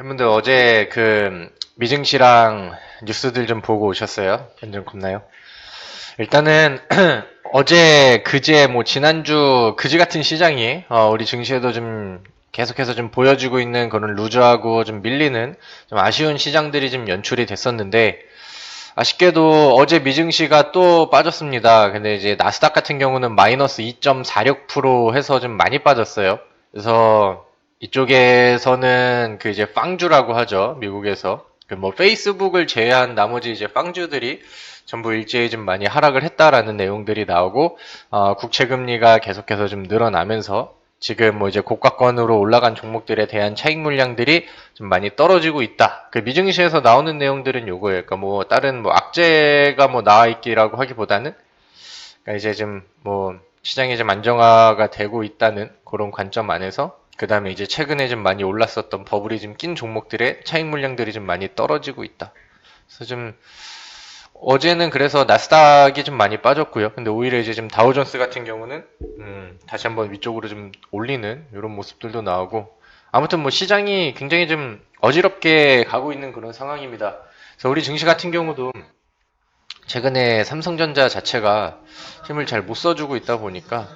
팬분들 어제 그 미증시랑 뉴스들 좀 보고 오셨어요? 완전 겁나요? 일단은 어제 그제 뭐 지난주 그지 같은 시장이 우리 증시에도 좀 계속해서 좀 보여주고 있는 그런 루즈하고 좀 밀리는 좀 아쉬운 시장들이 좀 연출이 됐었는데 아쉽게도 어제 미증시가 또 빠졌습니다. 근데 이제 나스닥 같은 경우는 마이너스 2.46% 해서 좀 많이 빠졌어요. 그래서 이쪽에서는 그 이제 빵주라고 하죠. 미국에서. 그 뭐 페이스북을 제외한 나머지 이제 빵주들이 전부 일제히 좀 많이 하락을 했다라는 내용들이 나오고, 국채 금리가 계속해서 좀 늘어나면서 지금 뭐 이제 고가권으로 올라간 종목들에 대한 차익 물량들이 좀 많이 떨어지고 있다. 그 미증시에서 나오는 내용들은 요거예요. 그러니까 뭐 다른 뭐 악재가 뭐 나와 있기라고 하기보다는 그러니까 이제 좀 뭐 시장이 좀 안정화가 되고 있다는 그런 관점 안에서 그 다음에 이제 최근에 좀 많이 올랐었던 버블이 좀 낀 종목들의 차익 물량들이 좀 많이 떨어지고 있다. 그래서 좀 어제는 그래서 나스닥이 좀 많이 빠졌고요. 근데 오히려 이제 좀 다우존스 같은 경우는 다시 한번 위쪽으로 좀 올리는 이런 모습들도 나오고 아무튼 뭐 시장이 굉장히 좀 어지럽게 가고 있는 그런 상황입니다. 그래서 우리 증시 같은 경우도 최근에 삼성전자 자체가 힘을 잘 못 써주고 있다 보니까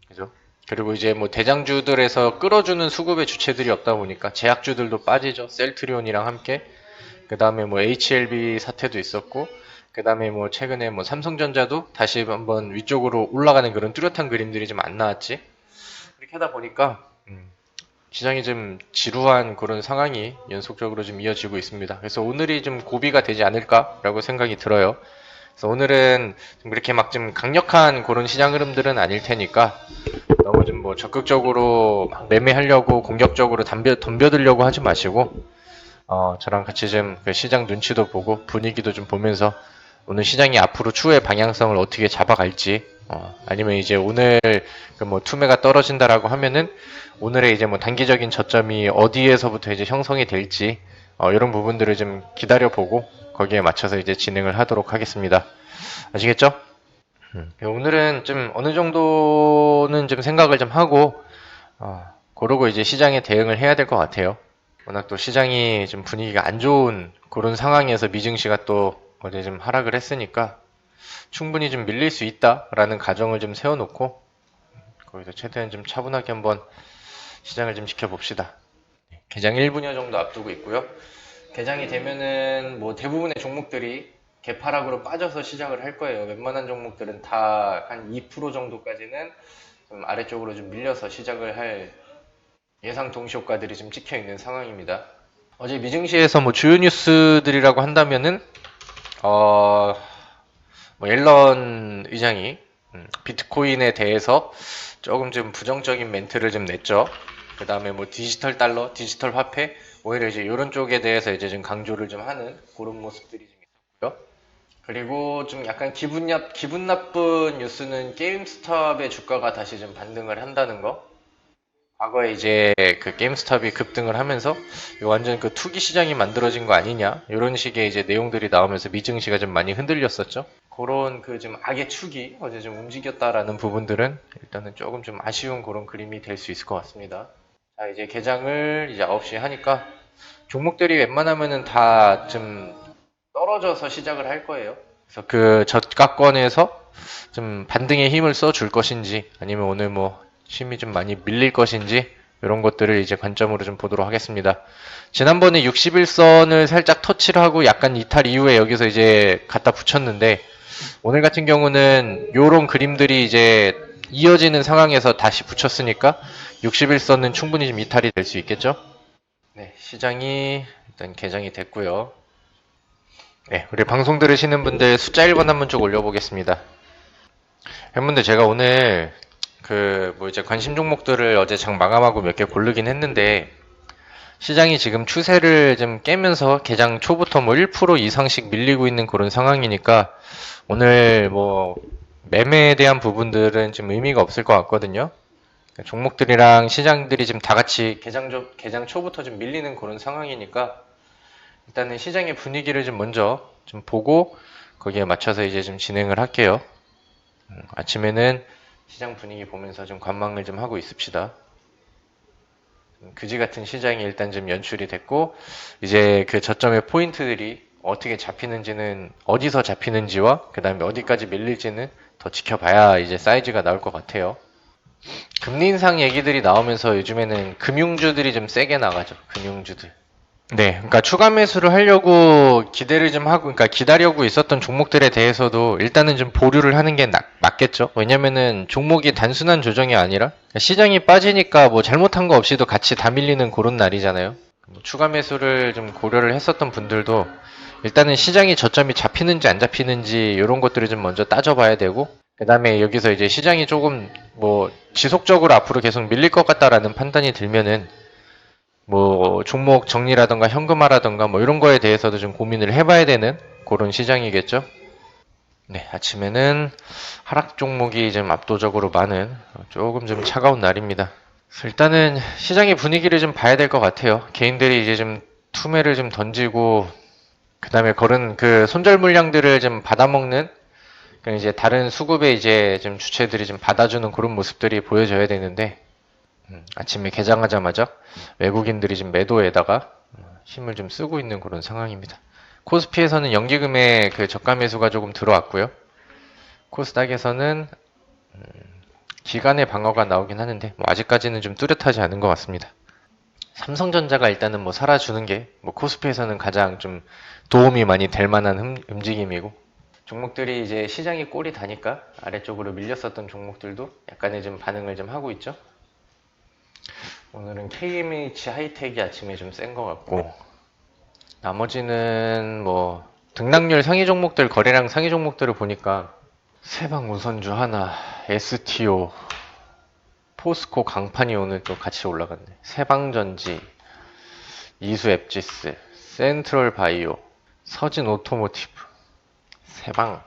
그죠? 그리고 이제 뭐 대장주들에서 끌어주는 수급의 주체들이 없다 보니까 제약주들도 빠지죠. 셀트리온이랑 함께. 그 다음에 뭐 HLB 사태도 있었고, 그 다음에 뭐 최근에 뭐 삼성전자도 다시 한번 위쪽으로 올라가는 그런 뚜렷한 그림들이 좀 안 나왔지. 그렇게 하다 보니까 시장이 좀 지루한 그런 상황이 연속적으로 좀 이어지고 있습니다. 그래서 오늘이 좀 고비가 되지 않을까라고 생각이 들어요. 그래서 오늘은 좀 그렇게 막 좀 강력한 그런 시장 흐름들은 아닐 테니까 너무 좀 뭐 적극적으로 막 매매하려고 공격적으로 덤벼들려고 하지 마시고 저랑 같이 좀 그 시장 눈치도 보고 분위기도 좀 보면서 오늘 시장이 앞으로 추후의 방향성을 어떻게 잡아갈지, 아니면 이제 오늘 그 뭐 투매가 떨어진다라고 하면은 오늘의 이제 뭐 단기적인 저점이 어디에서부터 이제 형성이 될지, 이런 부분들을 좀 기다려보고 거기에 맞춰서 이제 진행을 하도록 하겠습니다. 아시겠죠? 오늘은 좀 어느 정도는 좀 생각을 좀 하고, 그러고 이제 시장에 대응을 해야 될 것 같아요. 워낙 또 시장이 좀 분위기가 안 좋은 그런 상황에서 미증시가 또 어제 좀 하락을 했으니까 충분히 좀 밀릴 수 있다라는 가정을 좀 세워놓고 거기서 최대한 좀 차분하게 한번 시장을 좀 지켜봅시다. 개장 1분여 정도 앞두고 있고요. 개장이 되면은 뭐 대부분의 종목들이 개파락으로 빠져서 시작을 할 거예요. 웬만한 종목들은 다 한 2% 정도까지는 좀 아래쪽으로 좀 밀려서 시작을 할 예상 동시효과들이 좀 찍혀 있는 상황입니다. 어제 미증시에서 뭐 주요 뉴스들이라고 한다면은 어, 뭐 옐런 의장이 비트코인에 대해서 조금 좀 부정적인 멘트를 좀 냈죠. 그 다음에 뭐 디지털 달러, 디지털 화폐, 오히려 이제 이런 쪽에 대해서 이제 좀 강조를 좀 하는 그런 모습들이 좀 있었고요. 그리고 좀 약간 기분 나쁜 뉴스는 게임스톱의 주가가 다시 좀 반등을 한다는 거. 과거에 이제 그 게임스톱이 급등을 하면서 완전 그 투기 시장이 만들어진 거 아니냐 이런 식의 이제 내용들이 나오면서 미증시가 좀 많이 흔들렸었죠. 그런 그 좀 악의 축이 어제 좀 움직였다라는 부분들은 일단은 조금 좀 아쉬운 그런 그림이 될 수 있을 것 같습니다. 자, 이제 개장을 이제 9시에 하니까 종목들이 웬만하면은 다 좀 떨어져서 시작을 할 거예요. 그래서 그 저가권에서 좀 반등의 힘을 써 줄 것인지 아니면 오늘 뭐 힘이 좀 많이 밀릴 것인지 이런 것들을 이제 관점으로 좀 보도록 하겠습니다. 지난번에 61선을 살짝 터치를 하고 약간 이탈 이후에 여기서 이제 갖다 붙였는데 오늘 같은 경우는 이런 그림들이 이제 이어지는 상황에서 다시 붙였으니까 61선은 충분히 좀 이탈이 될 수 있겠죠? 네, 시장이 일단 개장이 됐고요. 네, 우리 방송 들으시는 분들 숫자 1번 한번 쭉 올려보겠습니다. 팬분들 제가 오늘 그 뭐 이제 관심 종목들을 어제 장 마감하고 몇 개 고르긴 했는데 시장이 지금 추세를 좀 깨면서 개장 초부터 뭐 1% 이상씩 밀리고 있는 그런 상황이니까 오늘 뭐 매매에 대한 부분들은 좀 의미가 없을 것 같거든요. 종목들이랑 시장들이 지금 다 같이 개장 초부터 좀 밀리는 그런 상황이니까 일단은 시장의 분위기를 좀 먼저 좀 보고 거기에 맞춰서 이제 좀 진행을 할게요. 아침에는 시장 분위기 보면서 좀 관망을 좀 하고 있읍시다. 그지 같은 시장이 일단 좀 연출이 됐고, 이제 그 저점의 포인트들이 어떻게 잡히는지는, 어디서 잡히는지와 그 다음에 어디까지 밀릴지는 더 지켜봐야 이제 사이즈가 나올 것 같아요. 금리 인상 얘기들이 나오면서 요즘에는 금융주들이 좀 세게 나가죠. 금융주들. 네, 그러니까 추가 매수를 하려고 기대를 좀 하고, 그러니까 기다려고 있었던 종목들에 대해서도 일단은 좀 보류를 하는 게 맞겠죠. 왜냐면은 종목이 단순한 조정이 아니라 시장이 빠지니까 뭐 잘못한 거 없이도 같이 다 밀리는 그런 날이잖아요. 뭐 추가 매수를 좀 고려를 했었던 분들도 일단은 시장이 저점이 잡히는지 안 잡히는지 이런 것들을 좀 먼저 따져봐야 되고, 그 다음에 여기서 이제 시장이 조금 뭐 지속적으로 앞으로 계속 밀릴 것 같다라는 판단이 들면은 뭐 종목 정리라던가 현금화라던가 뭐 이런 거에 대해서도 좀 고민을 해봐야 되는 그런 시장이겠죠. 네, 아침에는 하락 종목이 좀 압도적으로 많은 조금 좀 차가운 날입니다. 일단은 시장의 분위기를 좀 봐야 될 것 같아요. 개인들이 이제 좀 투매를 좀 던지고, 그 다음에 그런 그 손절 물량들을 좀 받아먹는, 이제 다른 수급에 이제 좀 주체들이 좀 받아주는 그런 모습들이 보여져야 되는데, 아침에 개장하자마자 외국인들이 지금 매도에다가 힘을 좀 쓰고 있는 그런 상황입니다. 코스피에서는 연기금의 그 저가 매수가 조금 들어왔고요. 코스닥에서는 기간의 방어가 나오긴 하는데 뭐 아직까지는 좀 뚜렷하지 않은 것 같습니다. 삼성전자가 일단은 뭐 살아주는 게 뭐 코스피에서는 가장 좀 도움이 많이 될 만한 움직임이고, 종목들이 이제 시장이 꼴이 다니까 아래쪽으로 밀렸었던 종목들도 약간의 좀 반응을 좀 하고 있죠. 오늘은 KMH 하이텍이 아침에 좀 센 것 같고, 나머지는 뭐 등락률 상위 종목들, 거래량 상위 종목들을 보니까 세방 우선주 하나, STO, 포스코 강판이 오늘 또 같이 올라갔네. 세방전지, 이수앱지스, 센트럴바이오, 서진 오토모티브, 세방,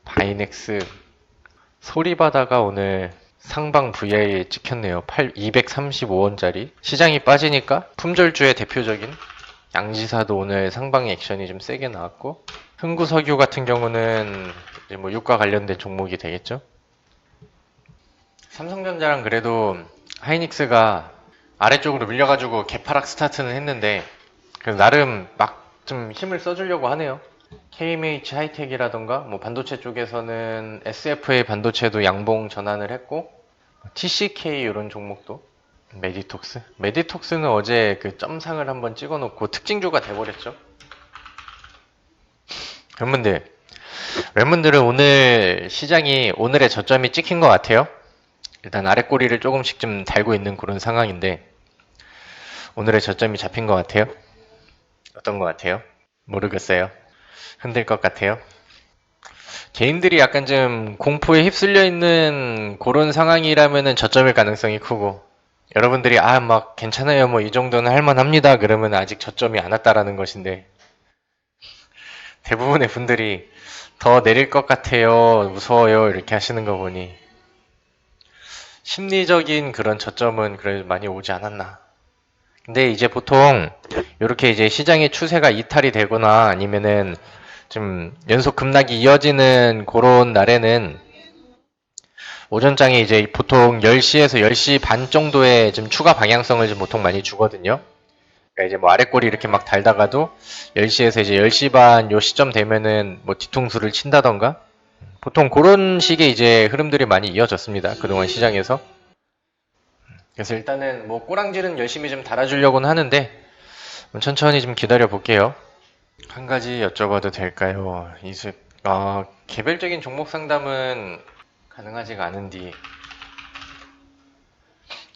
바이넥스, 소리바다가 오늘 상방 VI에 찍혔네요. 235원짜리. 시장이 빠지니까 품절주의 대표적인 양지사도 오늘 상방 액션이 좀 세게 나왔고, 흥구석유 같은 경우는 이제 뭐 유가 관련된 종목이 되겠죠. 삼성전자랑 그래도 하이닉스가 아래쪽으로 밀려가지고 개파락 스타트는 했는데, 나름 막 좀 힘을 써주려고 하네요. KMH 하이텍이라던가 뭐 반도체 쪽에서는 SFA 반도체도 양봉 전환을 했고, TCK 이런 종목도, 메디톡스는 어제 그 점상을 한번 찍어놓고 특징주가 돼버렸죠. 여러분들은 오늘 시장이 오늘의 저점이 찍힌 것 같아요. 일단 아래 꼬리를 조금씩 좀 달고 있는 그런 상황인데, 오늘의 저점이 잡힌 것 같아요. 어떤 것 같아요? 모르겠어요. 흔들 것 같아요. 개인들이 약간 좀 공포에 휩쓸려 있는 그런 상황이라면은 저점일 가능성이 크고, 여러분들이 막 괜찮아요, 뭐 이 정도는 할만합니다 그러면 아직 저점이 안 왔다라는 것인데, 대부분의 분들이 더 내릴 것 같아요, 무서워요 이렇게 하시는 거 보니 심리적인 그런 저점은 그래도 많이 오지 않았나. 근데 이제 보통 이렇게 이제 시장의 추세가 이탈이 되거나 아니면은 좀 연속 급락이 이어지는 그런 날에는 오전장에 이제 보통 10시에서 10시 반 정도에 좀 추가 방향성을 좀 보통 많이 주거든요. 그러니까 이제 뭐 아랫골이 이렇게 막 달다가도 10시에서 이제 10시 반 요 시점 되면은 뭐 뒤통수를 친다던가, 보통 그런 식의 이제 흐름들이 많이 이어졌습니다. 그동안 시장에서. 그래서 일단은 뭐 꼬랑지는 열심히 좀 달아주려고는 하는데 천천히 좀 기다려 볼게요. 한 가지 여쭤봐도 될까요? 개별적인 종목 상담은 가능하지가 않은디,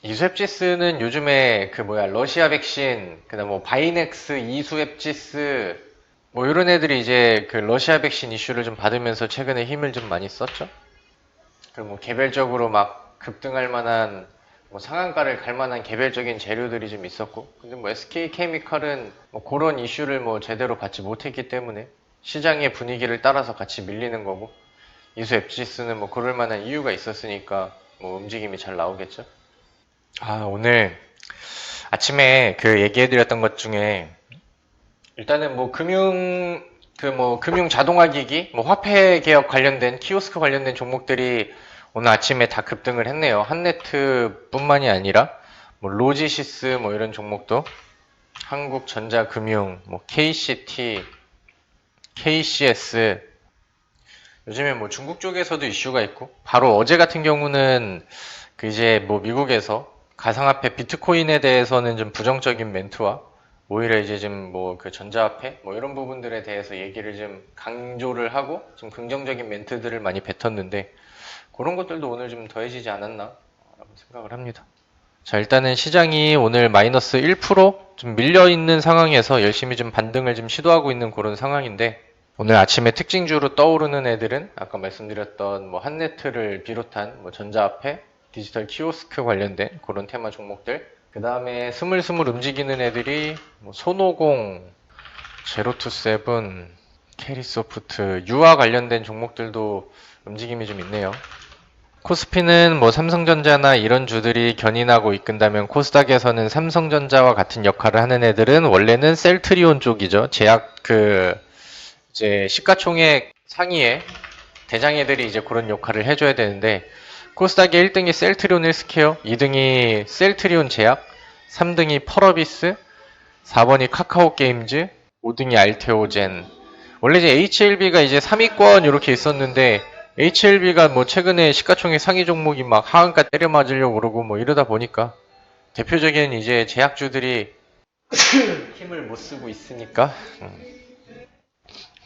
이수앱지스는 요즘에 러시아 백신, 그다음 뭐 바이넥스, 이수앱지스 뭐 이런 애들이 이제 그 러시아 백신 이슈를 좀 받으면서 최근에 힘을 좀 많이 썼죠. 그리고 뭐 개별적으로 막 급등할 만한, 뭐 상한가를 갈 만한 개별적인 재료들이 좀 있었고, 근데 뭐 SK케미칼은 뭐 그런 이슈를 뭐 제대로 받지 못했기 때문에 시장의 분위기를 따라서 같이 밀리는 거고, 이수앱지스는 뭐 그럴 만한 이유가 있었으니까 뭐 움직임이 잘 나오겠죠. 오늘 아침에 그 얘기해드렸던 것 중에 일단은 뭐 금융 자동화 기기, 뭐 화폐 개혁 관련된 키오스크 관련된 종목들이 오늘 아침에 다 급등을 했네요. 한네트 뿐만이 아니라 뭐 로지시스 뭐 이런 종목도, 한국전자금융, 뭐 KCT, KCS, 요즘에 뭐 중국 쪽에서도 이슈가 있고, 바로 어제 같은 경우는 그 이제 뭐 미국에서 가상화폐 비트코인에 대해서는 좀 부정적인 멘트와 오히려 이제 좀 뭐 그 전자화폐 뭐 이런 부분들에 대해서 얘기를 좀 강조를 하고 좀 긍정적인 멘트들을 많이 뱉었는데, 그런 것들도 오늘 좀 더해지지 않았나 라고 생각을 합니다. 자, 일단은 시장이 오늘 마이너스 1%좀 밀려 있는 상황에서 열심히 좀 반등을 좀 시도하고 있는 그런 상황인데, 오늘 아침에 특징주로 떠오르는 애들은 아까 말씀드렸던 뭐 한네트를 비롯한 뭐 전자화폐, 디지털 키오스크 관련된 그런 테마 종목들, 그 다음에 스물스물 움직이는 애들이 뭐 손오공, 제로투세븐, 캐리소프트, 유아 관련된 종목들도 움직임이 좀 있네요. 코스피는 뭐 삼성전자나 이런 주들이 견인하고 이끈다면, 코스닥에서는 삼성전자와 같은 역할을 하는 애들은 원래는 셀트리온 쪽이죠. 제약 이제 시가총액 상위에 대장애들이 이제 그런 역할을 해줘야 되는데, 코스닥의 1등이 셀트리온 헬스케어, 2등이 셀트리온 제약, 3등이 펄어비스, 4번이 카카오게임즈, 5등이 알테오젠. 원래 이제 HLB가 이제 3위권 이렇게 있었는데, HLB가 뭐 최근에 시가총액 상위 종목이 막 하한가 때려 맞으려고 그러고 뭐 이러다 보니까 대표적인 이제 제약주들이 힘을 못 쓰고 있으니까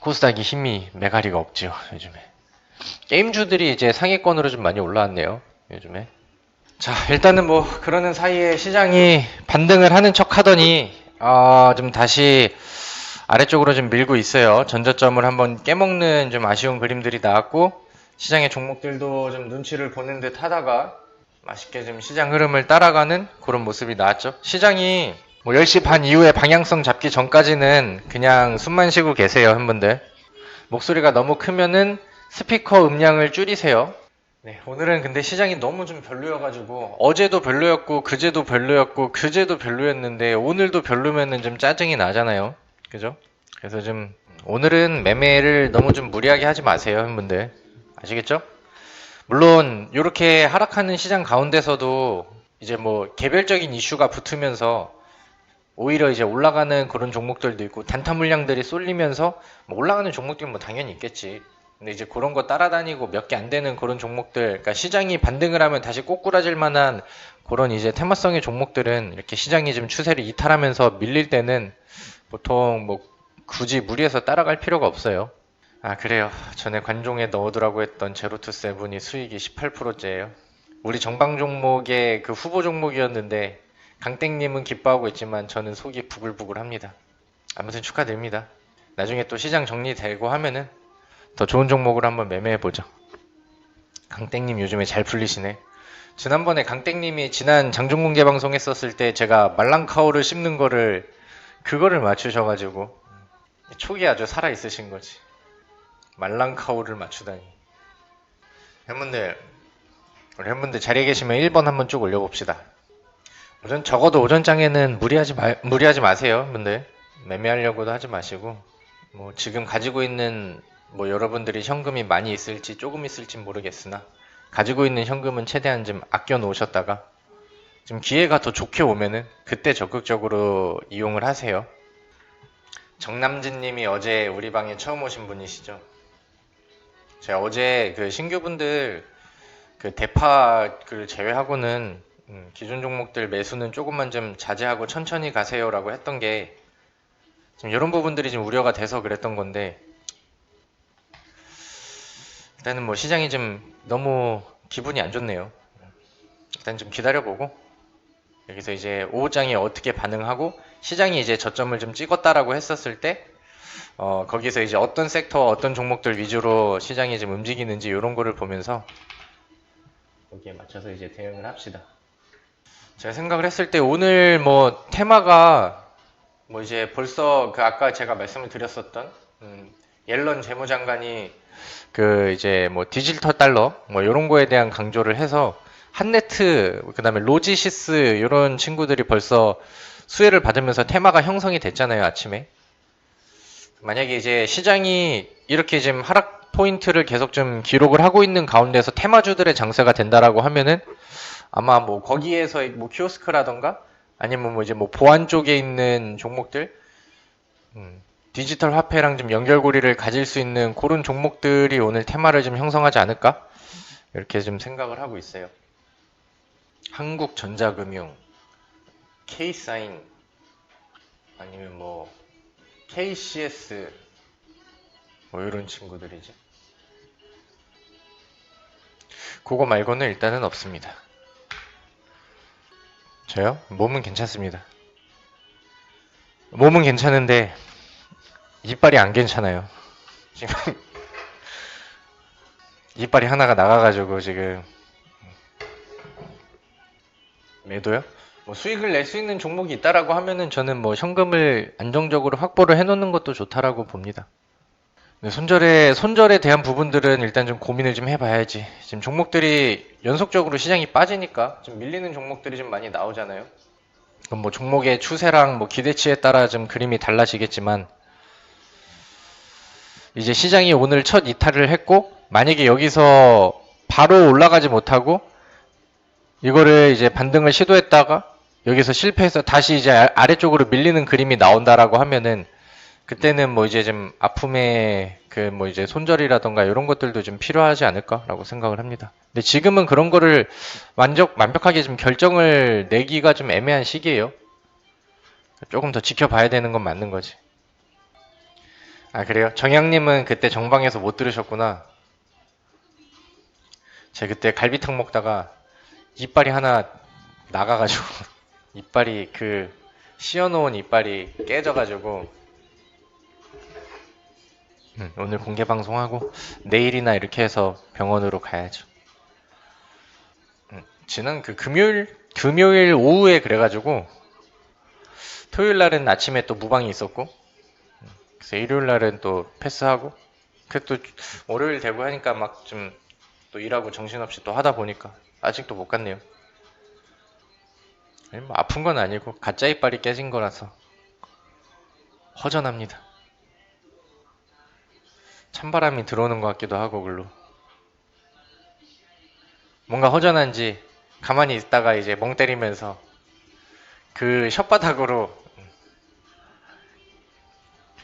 코스닥이 힘이 메가리가 없지요, 요즘에. 게임주들이 이제 상위권으로 좀 많이 올라왔네요, 요즘에. 자, 일단은 뭐 그러는 사이에 시장이 반등을 하는 척 하더니 좀 다시 아래쪽으로 좀 밀고 있어요. 전저점을 한번 깨먹는 좀 아쉬운 그림들이 나왔고, 시장의 종목들도 좀 눈치를 보는 듯 하다가 맛있게 좀 시장 흐름을 따라가는 그런 모습이 나왔죠. 시장이 뭐 10시 반 이후에 방향성 잡기 전까지는 그냥 숨만 쉬고 계세요, 팬분들. 목소리가 너무 크면은 스피커 음량을 줄이세요. 네, 오늘은 근데 시장이 너무 좀 별로여가지고, 어제도 별로였고 그제도 별로였고 그제도 별로였는데 오늘도 별로면은 좀 짜증이 나잖아요, 그죠? 그래서 좀 오늘은 매매를 너무 좀 무리하게 하지 마세요, 팬분들. 아시겠죠? 물론 이렇게 하락하는 시장 가운데서도 이제 뭐 개별적인 이슈가 붙으면서 오히려 이제 올라가는 그런 종목들도 있고, 단타 물량들이 쏠리면서 뭐 올라가는 종목들은 뭐 당연히 있겠지. 근데 이제 그런 거 따라다니고 몇 개 안 되는 그런 종목들, 그러니까 시장이 반등을 하면 다시 꼬꾸라질 만한 그런 이제 테마성의 종목들은 이렇게 시장이 좀 추세를 이탈하면서 밀릴 때는 보통 뭐 굳이 무리해서 따라갈 필요가 없어요. 아, 그래요. 전에 관종에 넣어두라고 했던 제로투세븐이 수익이 18%째예요. 우리 정방 종목의 그 후보 종목이었는데, 강땡님은 기뻐하고 있지만 저는 속이 부글부글합니다. 아무튼 축하드립니다. 나중에 또 시장 정리되고 하면은 더 좋은 종목으로 한번 매매해보죠. 강땡님 요즘에 잘 풀리시네. 지난번에 강땡님이 지난 장종공개 방송 했었을 때 제가 말랑카오를 씹는 그거를 맞추셔가지고 촉이 아주 살아있으신 거지. 말랑카오를 맞추다니. 팬분들, 우리 팬분들 자리에 계시면 1번 한번 쭉 올려봅시다. 적어도 오전장에는 무리하지 마세요, 분들. 매매하려고도 하지 마시고, 뭐 지금 가지고 있는 뭐 여러분들이 현금이 많이 있을지 조금 있을지 모르겠으나, 가지고 있는 현금은 최대한 좀 아껴 놓으셨다가 좀 기회가 더 좋게 오면은 그때 적극적으로 이용을 하세요. 정남진님이 어제 우리 방에 처음 오신 분이시죠. 제가 어제 그 신규분들 그 대파를 제외하고는 기존 종목들 매수는 조금만 좀 자제하고 천천히 가세요라고 했던 게 지금 이런 부분들이 좀 우려가 돼서 그랬던 건데, 일단은 뭐 시장이 좀 너무 기분이 안 좋네요. 일단 좀 기다려보고 여기서 이제 오후장에 어떻게 반응하고 시장이 이제 저점을 좀 찍었다라고 했었을 때 거기서 이제 어떤 섹터 어떤 종목들 위주로 시장이 좀 움직이는지 이런 거를 보면서 거기에 맞춰서 이제 대응을 합시다. 제가 생각을 했을 때 오늘 뭐 테마가 뭐 이제 벌써 그 아까 제가 말씀을 드렸었던 옐런 재무장관이 그 이제 뭐 디지털 달러 뭐 이런 거에 대한 강조를 해서 한네트 그다음에 로지시스 이런 친구들이 벌써 수혜를 받으면서 테마가 형성이 됐잖아요, 아침에. 만약에 이제 시장이 이렇게 지금 하락 포인트를 계속 좀 기록을 하고 있는 가운데서 테마주들의 장세가 된다라고 하면은 아마 뭐 거기에서 뭐 키오스크라던가 아니면 뭐 이제 뭐 보안 쪽에 있는 종목들, 디지털 화폐랑 좀 연결고리를 가질 수 있는 그런 종목들이 오늘 테마를 좀 형성하지 않을까? 이렇게 좀 생각을 하고 있어요. 한국전자금융, K사인, 아니면 뭐 KCS, 뭐 이런 친구들이지. 그거 말고는 일단은 없습니다. 저요? 몸은 괜찮습니다. 몸은 괜찮은데 이빨이 안 괜찮아요. 지금 이빨이 하나가 나가가지고 지금. 매도요? 뭐 수익을 낼 수 있는 종목이 있다라고 하면은 저는 뭐 현금을 안정적으로 확보를 해놓는 것도 좋다라고 봅니다. 손절에 대한 부분들은 일단 좀 고민을 좀 해봐야지. 지금 종목들이 연속적으로 시장이 빠지니까 좀 밀리는 종목들이 좀 많이 나오잖아요. 그럼 뭐 종목의 추세랑 뭐 기대치에 따라 좀 그림이 달라지겠지만, 이제 시장이 오늘 첫 이탈을 했고, 만약에 여기서 바로 올라가지 못하고 이거를 이제 반등을 시도했다가 여기서 실패해서 다시 이제 아래쪽으로 밀리는 그림이 나온다라고 하면은, 그때는 뭐 이제 좀 아픔의 그 뭐 이제 손절이라던가 이런 것들도 좀 필요하지 않을까라고 생각을 합니다. 근데 지금은 그런 거를 완벽하게 좀 결정을 내기가 좀 애매한 시기예요. 조금 더 지켜봐야 되는 건 맞는 거지. 아, 그래요? 정양님은 그때 정방에서 못 들으셨구나. 제가 그때 갈비탕 먹다가 이빨이 하나 나가가지고 이빨이 그 씌워놓은 이빨이 깨져가지고, 오늘 공개 방송하고 내일이나 이렇게 해서 병원으로 가야죠. 지난 그 금요일 오후에 그래가지고 토요일 날은 아침에 또 무방이 있었고, 그래서 일요일 날은 또 패스하고, 또 월요일 되고 하니까 막 좀 또 일하고 정신없이 또 하다 보니까 아직도 못 갔네요. 뭐 아픈 건 아니고 가짜 이빨이 깨진 거라서 허전합니다. 찬바람이 들어오는 것 같기도 하고 글로. 뭔가 허전한지 가만히 있다가 이제 멍 때리면서 그 혓바닥으로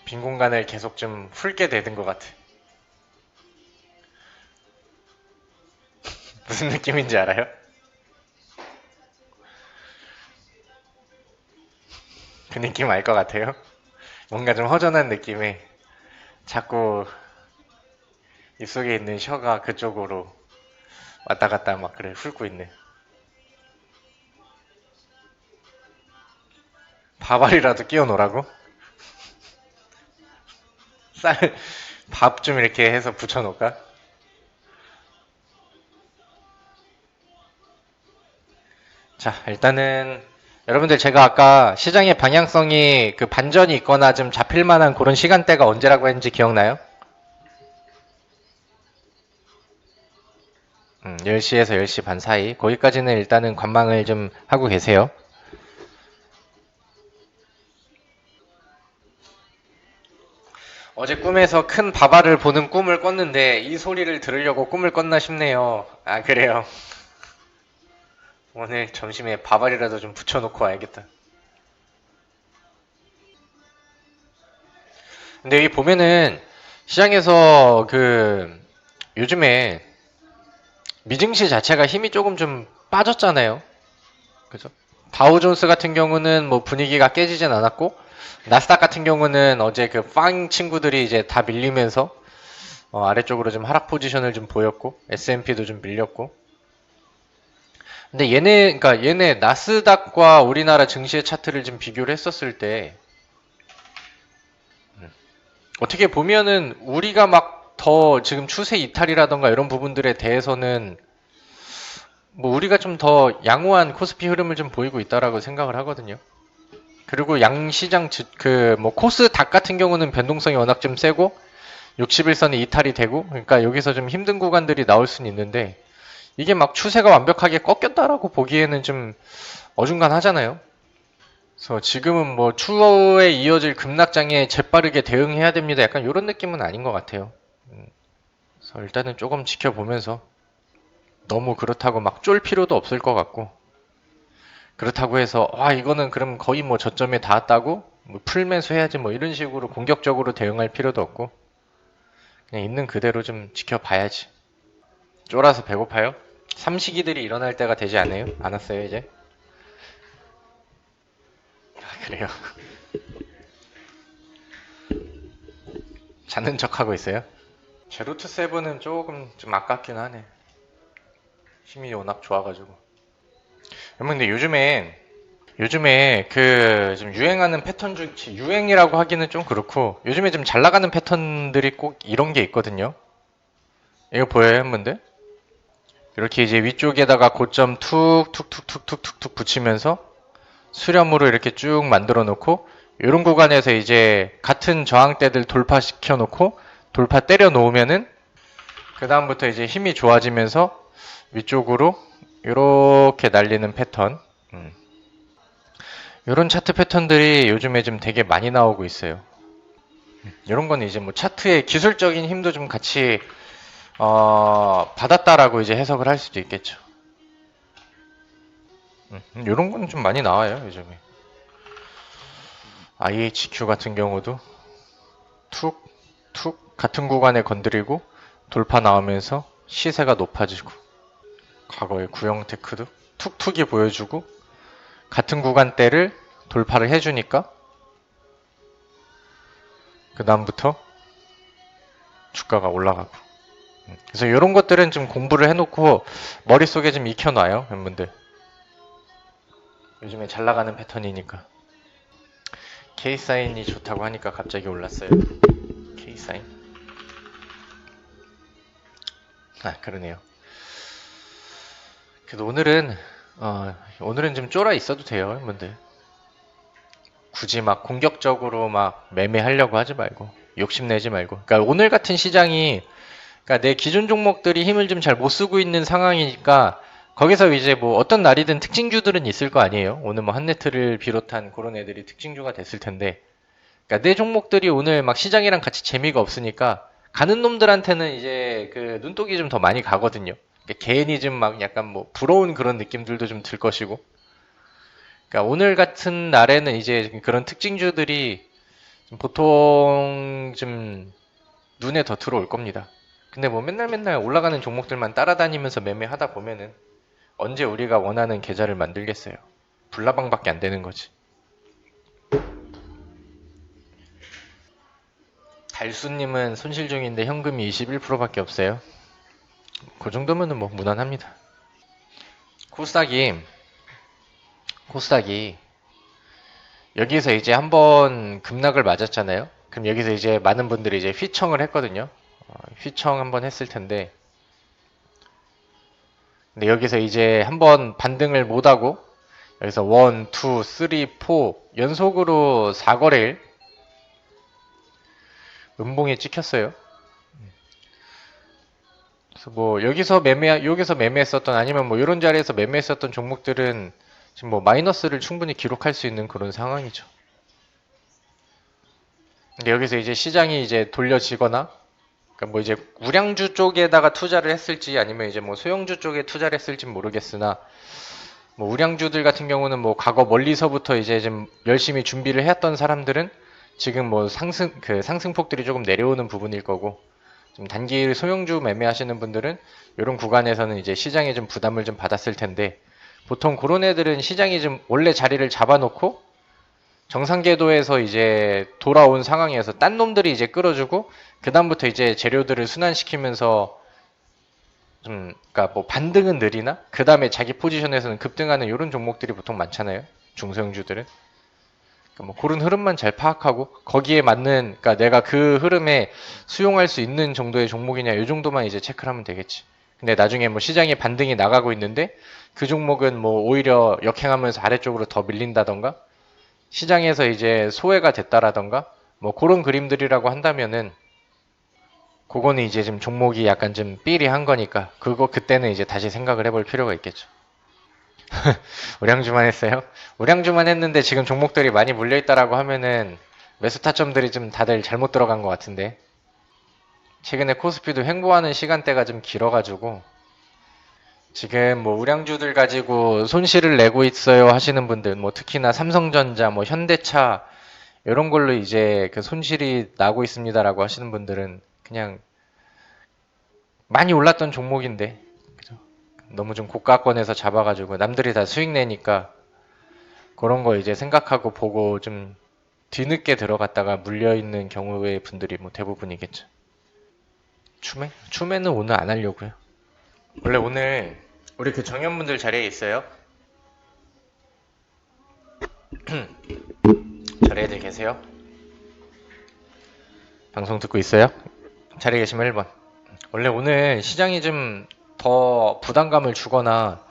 빈 공간을 계속 좀 훑게 되는 것 같아. 무슨 느낌인지 알아요? 그 느낌 알 것 같아요? 뭔가 좀 허전한 느낌에 자꾸 입속에 있는 혀가 그쪽으로 왔다 갔다 막 그래 훑고 있네. 밥알이라도 끼워 놓으라고? 밥 좀 이렇게 해서 붙여 놓을까? 자, 일단은 여러분들, 제가 아까 시장의 방향성이 그 반전이 있거나 좀 잡힐 만한 그런 시간대가 언제라고 했는지 기억나요? 10시에서 10시 반 사이. 거기까지는 일단은 관망을 좀 하고 계세요. 어제 꿈에서 큰 바바를 보는 꿈을 꿨는데 이 소리를 들으려고 꿈을 꿨나 싶네요. 아, 그래요. 오늘 점심에 밥알이라도 좀 붙여놓고 와야겠다. 근데 여기 보면은 시장에서 그 요즘에 미증시 자체가 힘이 조금 좀 빠졌잖아요. 그죠? 다우존스 같은 경우는 뭐 분위기가 깨지진 않았고, 나스닥 같은 경우는 어제 그 빵 친구들이 이제 다 밀리면서 아래쪽으로 좀 하락 포지션을 좀 보였고, S&P도 좀 밀렸고. 근데 그러니까 얘네 나스닥과 우리나라 증시의 차트를 좀 비교를 했었을 때, 어떻게 보면은 우리가 막 더 지금 추세 이탈이라던가 이런 부분들에 대해서는 뭐 우리가 좀 더 양호한 코스피 흐름을 좀 보이고 있다라고 생각을 하거든요. 그리고 양시장 그 뭐 코스닥 같은 경우는 변동성이 워낙 좀 세고 61선이 이탈이 되고, 그러니까 여기서 좀 힘든 구간들이 나올 수는 있는데, 이게 막 추세가 완벽하게 꺾였다라고 보기에는 좀 어중간하잖아요. 그래서 지금은 뭐 추후에 이어질 급락장에 재빠르게 대응해야 됩니다. 약간 이런 느낌은 아닌 것 같아요. 그래서 일단은 조금 지켜보면서 너무 그렇다고 막 쫄 필요도 없을 것 같고, 그렇다고 해서 와 이거는 그럼 거의 뭐 저점에 닿았다고 뭐 풀매수 해야지 뭐 이런 식으로 공격적으로 대응할 필요도 없고, 그냥 있는 그대로 좀 지켜봐야지. 쫄아서 배고파요? 삼시기들이 일어날 때가 되지 않아요? 않았어요 이제? 아, 그래요? 자는 척하고 있어요? 제로투 세븐은 조금 좀 아깝긴 하네. 힘이 워낙 좋아가지고. 여러분 근데 요즘에 그 좀 유행하는 패턴 중 유행이라고 하기는 좀 그렇고, 요즘에 좀 잘 나가는 패턴들이 꼭 이런 게 있거든요. 이거 보여요, 여러분들? 이렇게 이제 위쪽에다가 고점 툭툭툭툭툭툭툭 붙이면서 수렴으로 이렇게 쭉 만들어 놓고, 이런 구간에서 이제 같은 저항대들 돌파시켜 놓고 돌파 때려 놓으면은 그 다음부터 이제 힘이 좋아지면서 위쪽으로 이렇게 날리는 패턴. 이런 차트 패턴들이 요즘에 좀 되게 많이 나오고 있어요. 이런 건 이제 뭐 차트의 기술적인 힘도 좀 같이 받았다라고 이제 해석을 할 수도 있겠죠. 이런 건 좀 많이 나와요 요즘에. IHQ 같은 경우도 툭 툭 같은 구간에 건드리고 돌파 나오면서 시세가 높아지고, 과거의 구형테크도 툭툭이 보여주고 같은 구간대를 돌파를 해주니까 그 다음부터 주가가 올라가고. 그래서 이런 것들은 좀 공부를 해놓고 머릿속에 좀 익혀놔요 여러분들. 요즘에 잘 나가는 패턴이니까. K사인이 좋다고 하니까 갑자기 올랐어요. K사인. 아 그러네요. 그래도 오늘은 좀 쫄아 있어도 돼요 여러분들. 굳이 막 공격적으로 막 매매하려고 하지 말고, 욕심내지 말고. 그러니까 오늘 같은 시장이, 그러니까 내 기존 종목들이 힘을 좀 잘 못 쓰고 있는 상황이니까, 거기서 이제 뭐 어떤 날이든 특징주들은 있을 거 아니에요. 오늘 뭐 한네트를 비롯한 그런 애들이 특징주가 됐을 텐데, 그러니까 내 종목들이 오늘 막 시장이랑 같이 재미가 없으니까 가는 놈들한테는 이제 그 눈독이 좀 더 많이 가거든요. 그러니까 괜히 좀 막 약간 뭐 부러운 그런 느낌들도 좀 들 것이고. 그러니까 오늘 같은 날에는 이제 그런 특징주들이 보통 좀 눈에 더 들어올 겁니다. 근데 뭐 맨날 맨날 올라가는 종목들만 따라다니면서 매매하다 보면은 언제 우리가 원하는 계좌를 만들겠어요. 불나방밖에 안 되는 거지. 달수님은 손실 중인데 현금이 21%밖에 없어요. 그 정도면은 뭐 무난합니다. 코스닥이 코스닥이 여기서 이제 한번 급락을 맞았잖아요. 그럼 여기서 이제 많은 분들이 이제 휘청을 했거든요. 휘청 한번 했을 텐데, 근데 여기서 이제 한번 반등을 못하고 여기서 1, 2, 3, 4 연속으로 4거래일 음봉에 찍혔어요. 그래서 뭐 여기서 매매했었던, 아니면 뭐 이런 자리에서 매매했었던 종목들은 지금 뭐 마이너스를 충분히 기록할 수 있는 그런 상황이죠. 근데 여기서 이제 시장이 이제 돌려지거나, 그러니까 뭐 이제 우량주 쪽에다가 투자를 했을지 아니면 이제 뭐 소형주 쪽에 투자를 했을지 모르겠으나, 뭐 우량주들 같은 경우는 뭐 과거 멀리서부터 이제 좀 열심히 준비를 해왔던 사람들은 지금 뭐 상승폭들이 조금 내려오는 부분일 거고, 좀 단기 소형주 매매하시는 분들은 이런 구간에서는 이제 시장에 좀 부담을 좀 받았을 텐데, 보통 그런 애들은 시장이 좀 원래 자리를 잡아놓고 정상 궤도에서 이제 돌아온 상황에서 딴 놈들이 이제 끌어주고 그다음부터 이제 재료들을 순환시키면서 좀, 그러니까 뭐 반등은 느리나 그 다음에 자기 포지션에서는 급등하는 이런 종목들이 보통 많잖아요. 중소형주들은. 그러니까 뭐 그런 흐름만 잘 파악하고 거기에 맞는, 그러니까 내가 그 흐름에 수용할 수 있는 정도의 종목이냐 이 정도만 이제 체크를 하면 되겠지. 근데 나중에 뭐 시장에 반등이 나가고 있는데 그 종목은 뭐 오히려 역행하면서 아래쪽으로 더 밀린다던가 시장에서 이제 소외가 됐다라던가 뭐 그런 그림들이라고 한다면은, 그거는 이제 좀 종목이 약간 좀 삐리한 거니까 그때는 이제 다시 생각을 해볼 필요가 있겠죠. 우량주만 했어요? 우량주만 했는데 지금 종목들이 많이 물려있다라고 하면은 매수 타점들이 좀 다들 잘못 들어간 것 같은데, 최근에 코스피도 횡보하는 시간대가 좀 길어가지고 지금 뭐 우량주들 가지고 손실을 내고 있어요 하시는 분들, 뭐 특히나 삼성전자, 뭐 현대차 이런 걸로 이제 그 손실이 나고 있습니다라고 하시는 분들은 그냥 많이 올랐던 종목인데 그죠? 너무 좀 고가권에서 잡아가지고 남들이 다 수익 내니까 그런 거 이제 생각하고 보고 좀 뒤늦게 들어갔다가 물려있는 경우의 분들이 뭐 대부분이겠죠. 추매? 추매는 오늘 안 하려고요. 원래 오늘 우리 그 정연분들 자리에 있어요? 자리에들 계세요? 방송 듣고 있어요? 자리에 계시면 1번. 원래 오늘 시장이 좀 더 부담감을 주거나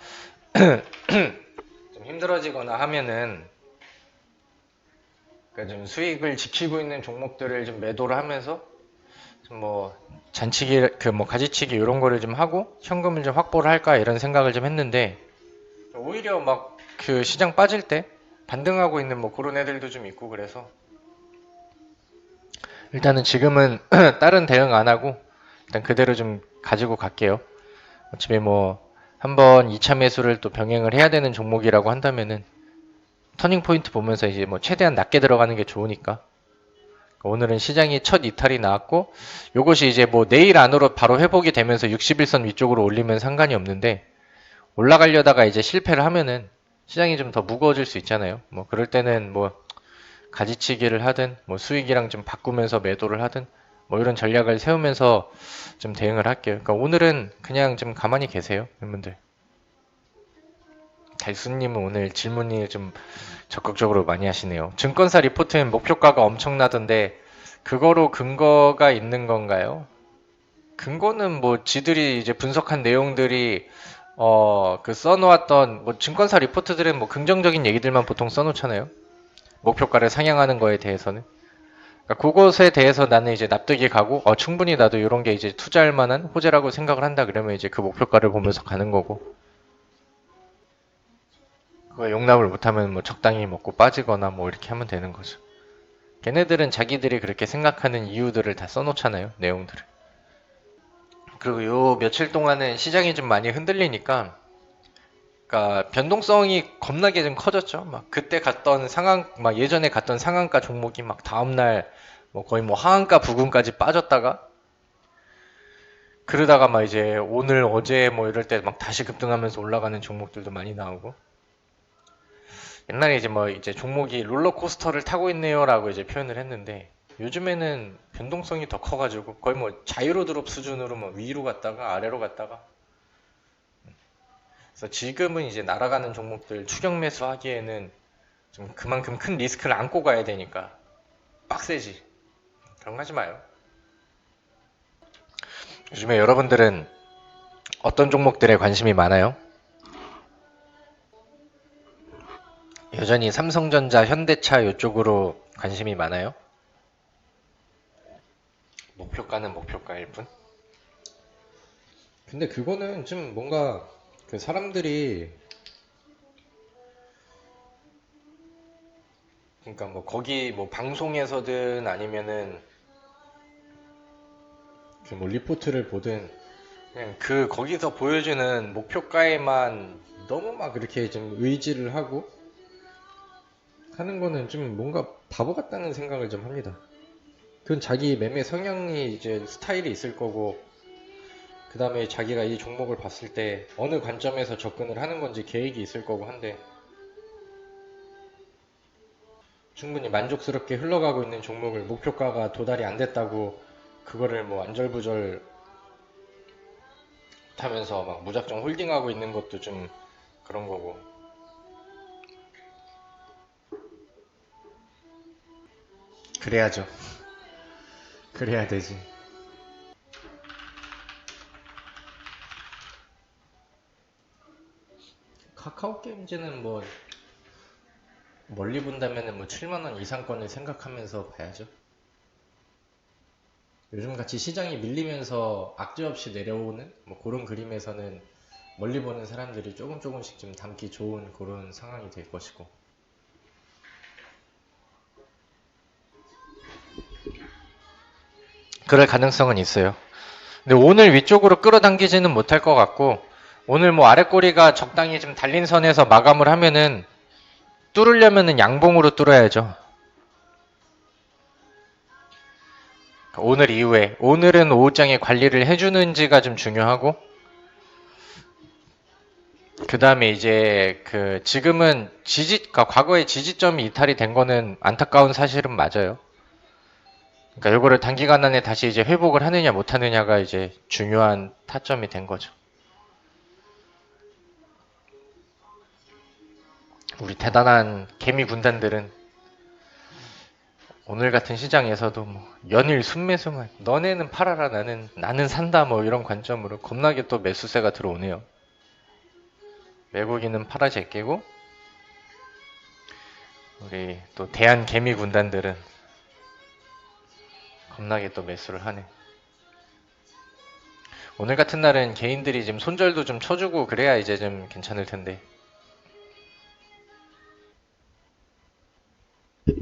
좀 힘들어지거나 하면은 그러니까 좀 수익을 지키고 있는 종목들을 좀 매도를 하면서 좀 뭐 잔치기 그 뭐 가지치기 이런 거를 좀 하고 현금을 좀 확보를 할까 이런 생각을 좀 했는데 오히려 막 그 시장 빠질 때 반등하고 있는 뭐 그런 애들도 좀 있고 그래서 일단은 지금은 다른 대응 안 하고 일단 그대로 좀 가지고 갈게요. 어차피 뭐 한번 2차 매수를 또 병행을 해야 되는 종목이라고 한다면은 터닝 포인트 보면서 이제 뭐 최대한 낮게 들어가는 게 좋으니까 오늘은 시장이 첫 이탈이 나왔고 요것이 이제 뭐 내일 안으로 바로 회복이 되면서 61선 위쪽으로 올리면 상관이 없는데 올라가려다가 이제 실패를 하면은 시장이 좀 더 무거워질 수 있잖아요. 뭐 그럴 때는 뭐 가지치기를 하든 뭐 수익이랑 좀 바꾸면서 매도를 하든 뭐 이런 전략을 세우면서 좀 대응을 할게요. 그러니까 오늘은 그냥 좀 가만히 계세요, 여러분들. 달수님은 오늘 질문이 좀 적극적으로 많이 하시네요. 증권사 리포트는 목표가가 엄청나던데 그거로 근거가 있는 건가요? 근거는 뭐 지들이 이제 분석한 내용들이 그 써놓았던 뭐 증권사 리포트들은 뭐 긍정적인 얘기들만 보통 써놓잖아요. 목표가를 상향하는 거에 대해서는. 그러니까 그것에 대해서 나는 이제 납득이 가고 충분히 나도 이런 게 이제 투자할 만한 호재라고 생각을 한다 그러면 이제 그 목표가를 보면서 가는 거고 그거 용납을 못하면 뭐 적당히 먹고 빠지거나 뭐 이렇게 하면 되는 거죠. 걔네들은 자기들이 그렇게 생각하는 이유들을 다 써놓잖아요, 내용들을. 그리고 요 며칠 동안은 시장이 좀 많이 흔들리니까 그러니까 변동성이 겁나게 좀 커졌죠. 막 그때 갔던 상한 막 예전에 갔던 상한가 종목이 막 다음날 뭐 거의 뭐 하한가 부근까지 빠졌다가 그러다가 막 이제 오늘 어제 뭐 이럴 때 막 다시 급등하면서 올라가는 종목들도 많이 나오고 옛날에 이제 뭐 이제 종목이 롤러코스터를 타고 있네요라고 이제 표현을 했는데 요즘에는 변동성이 더 커가지고 거의 뭐 자이로 드롭 수준으로 뭐 위로 갔다가 아래로 갔다가 그래서 지금은 이제 날아가는 종목들 추격 매수하기에는 좀 그만큼 큰 리스크를 안고 가야 되니까 빡세지. 그런 거 하지 마요. 요즘에 여러분들은 어떤 종목들에 관심이 많아요? 여전히 삼성전자, 현대차 이쪽으로 관심이 많아요? 목표가는 목표가일 뿐? 근데 그거는 좀 뭔가 그 사람들이 그러니까 뭐 거기 뭐 방송에서든 아니면은 그 뭐 리포트를 보든 그냥 그 거기서 보여주는 목표가에만 너무 막 그렇게 좀 의지를 하고 하는 거는 좀 뭔가 바보 같다는 생각을 좀 합니다. 그건 자기 매매 성향이 이제 스타일이 있을 거고 그 다음에 자기가 이 종목을 봤을 때 어느 관점에서 접근을 하는 건지 계획이 있을 거고 한데 충분히 만족스럽게 흘러가고 있는 종목을 목표가가 도달이 안 됐다고 그거를 뭐 안절부절 하면서 막 무작정 홀딩하고 있는 것도 좀 그런 거고 그래야죠. 그래야 되지. 카카오 게임즈는 뭐 멀리 본다면은 뭐 7만원 이상권을 생각하면서 봐야죠. 요즘 같이 시장이 밀리면서 악재 없이 내려오는 뭐 그런 그림에서는 멀리 보는 사람들이 조금 조금씩 좀 담기 좋은 그런 상황이 될 것이고 그럴 가능성은 있어요. 근데 오늘 위쪽으로 끌어당기지는 못할 것 같고 오늘 뭐 아래 꼬리가 적당히 좀 달린 선에서 마감을 하면은 뚫으려면은 양봉으로 뚫어야죠. 오늘 이후에 오늘은 오후장에 관리를 해주는지가 좀 중요하고 그 다음에 이제 그 지금은 그러니까 과거에 지지점이 이탈이 된 거는 안타까운 사실은 맞아요. 그러니까 요거를 단기간 안에 다시 이제 회복을 하느냐 못 하느냐가 이제 중요한 타점이 된 거죠. 우리 대단한 개미 군단들은 오늘 같은 시장에서도 뭐 연일 순매수만 너네는 팔아라 나는 산다 뭐 이런 관점으로 겁나게 또 매수세가 들어오네요. 외국인은 팔아 제끼고 우리 또 대한 개미 군단들은 겁나게 또 매수를 하네. 오늘 같은 날은 개인들이 좀 손절도 좀 쳐주고 그래야 이제 좀 괜찮을 텐데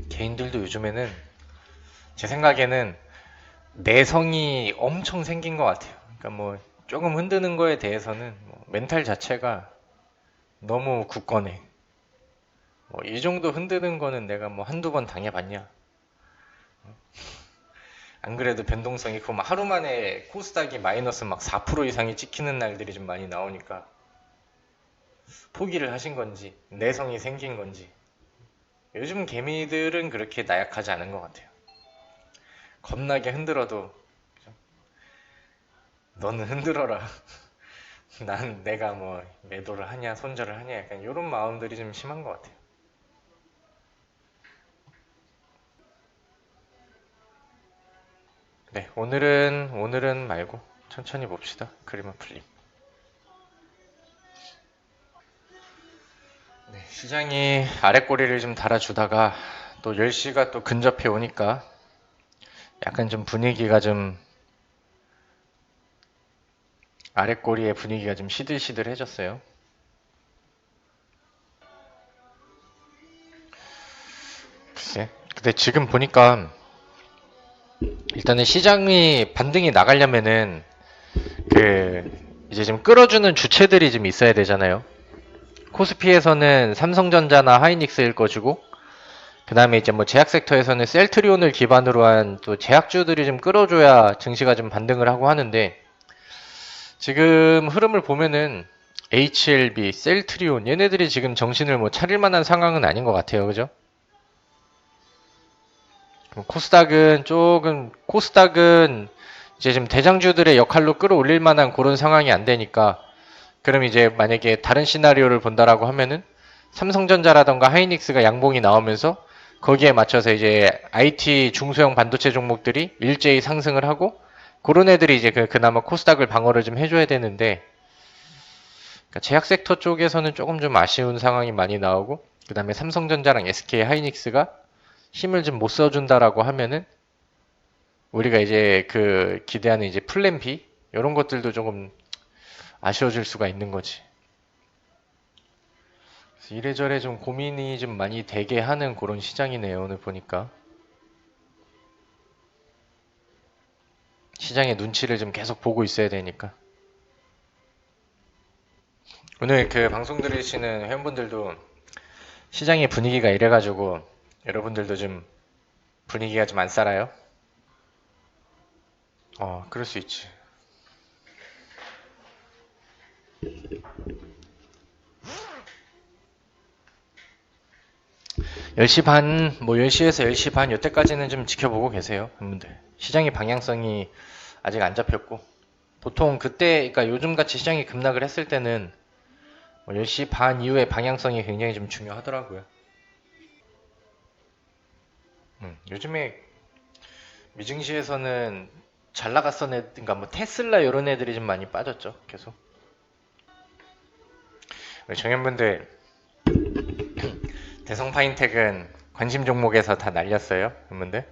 개인들도 요즘에는 제 생각에는 내성이 엄청 생긴 것 같아요. 그러니까 뭐 조금 흔드는 거에 대해서는 뭐 멘탈 자체가 너무 굳건해. 뭐 이 정도 흔드는 거는 내가 뭐 한두 번 당해봤냐? 안 그래도 변동성이 있고 막 하루 만에 코스닥이 마이너스 막 4% 이상이 찍히는 날들이 좀 많이 나오니까 포기를 하신 건지 내성이 생긴 건지 요즘 개미들은 그렇게 나약하지 않은 것 같아요. 겁나게 흔들어도 너는 흔들어라. 난 내가 뭐 매도를 하냐 손절을 하냐 약간 이런 마음들이 좀 심한 것 같아요. 네, 오늘은 말고 천천히 봅시다. 그림은 풀림. 네, 시장이 아랫꼬리를 좀 달아주다가 또 10시가 또 근접해 오니까 약간 좀 분위기가 좀 아랫꼬리의 분위기가 좀 시들시들해졌어요. 글쎄. 근데 지금 보니까 일단은 시장이 반등이 나가려면은 그 이제 좀 끌어주는 주체들이 좀 있어야 되잖아요. 코스피에서는 삼성전자나 하이닉스일 것이고 그 다음에 이제 뭐 제약 섹터에서는 셀트리온을 기반으로 한 또 제약주들이 좀 끌어줘야 증시가 좀 반등을 하고 하는데 지금 흐름을 보면은 HLB, 셀트리온 얘네들이 지금 정신을 뭐 차릴 만한 상황은 아닌 것 같아요. 그죠? 코스닥은 이제 좀 대장주들의 역할로 끌어올릴 만한 그런 상황이 안 되니까 그럼 이제 만약에 다른 시나리오를 본다라고 하면은 삼성전자라던가 하이닉스가 양봉이 나오면서 거기에 맞춰서 이제 IT 중소형 반도체 종목들이 일제히 상승을 하고 그런 애들이 이제 그나마 코스닥을 방어를 좀 해줘야 되는데 그러니까 제약 섹터 쪽에서는 조금 좀 아쉬운 상황이 많이 나오고 그 다음에 삼성전자랑 SK 하이닉스가 힘을 좀 못 써준다라고 하면은 우리가 이제 그 기대하는 이제 플랜 B 이런 것들도 조금 아쉬워질 수가 있는 거지. 그래서 이래저래 좀 고민이 좀 많이 되게 하는 그런 시장이네요. 오늘 보니까 시장의 눈치를 좀 계속 보고 있어야 되니까. 오늘 그 방송 들으시는 회원분들도 시장의 분위기가 이래가지고 여러분들도 좀 분위기가 좀 안 살아요? 그럴 수 있지. 10시 반, 뭐 10시에서 10시 반 요때까지는 좀 지켜보고 계세요, 여러분들. 시장의 방향성이 아직 안 잡혔고 보통 그때, 그러니까 요즘같이 시장이 급락을 했을 때는 뭐 10시 반 이후의 방향성이 굉장히 좀 중요하더라고요. 요즘에 미증시에서는 잘 나갔던 애, 그러니까 뭐 테슬라 이런 애들이 좀 많이 빠졌죠, 계속. 우리 정현분들 대성 파인텍은 관심 종목에서 다 날렸어요, 여러분들.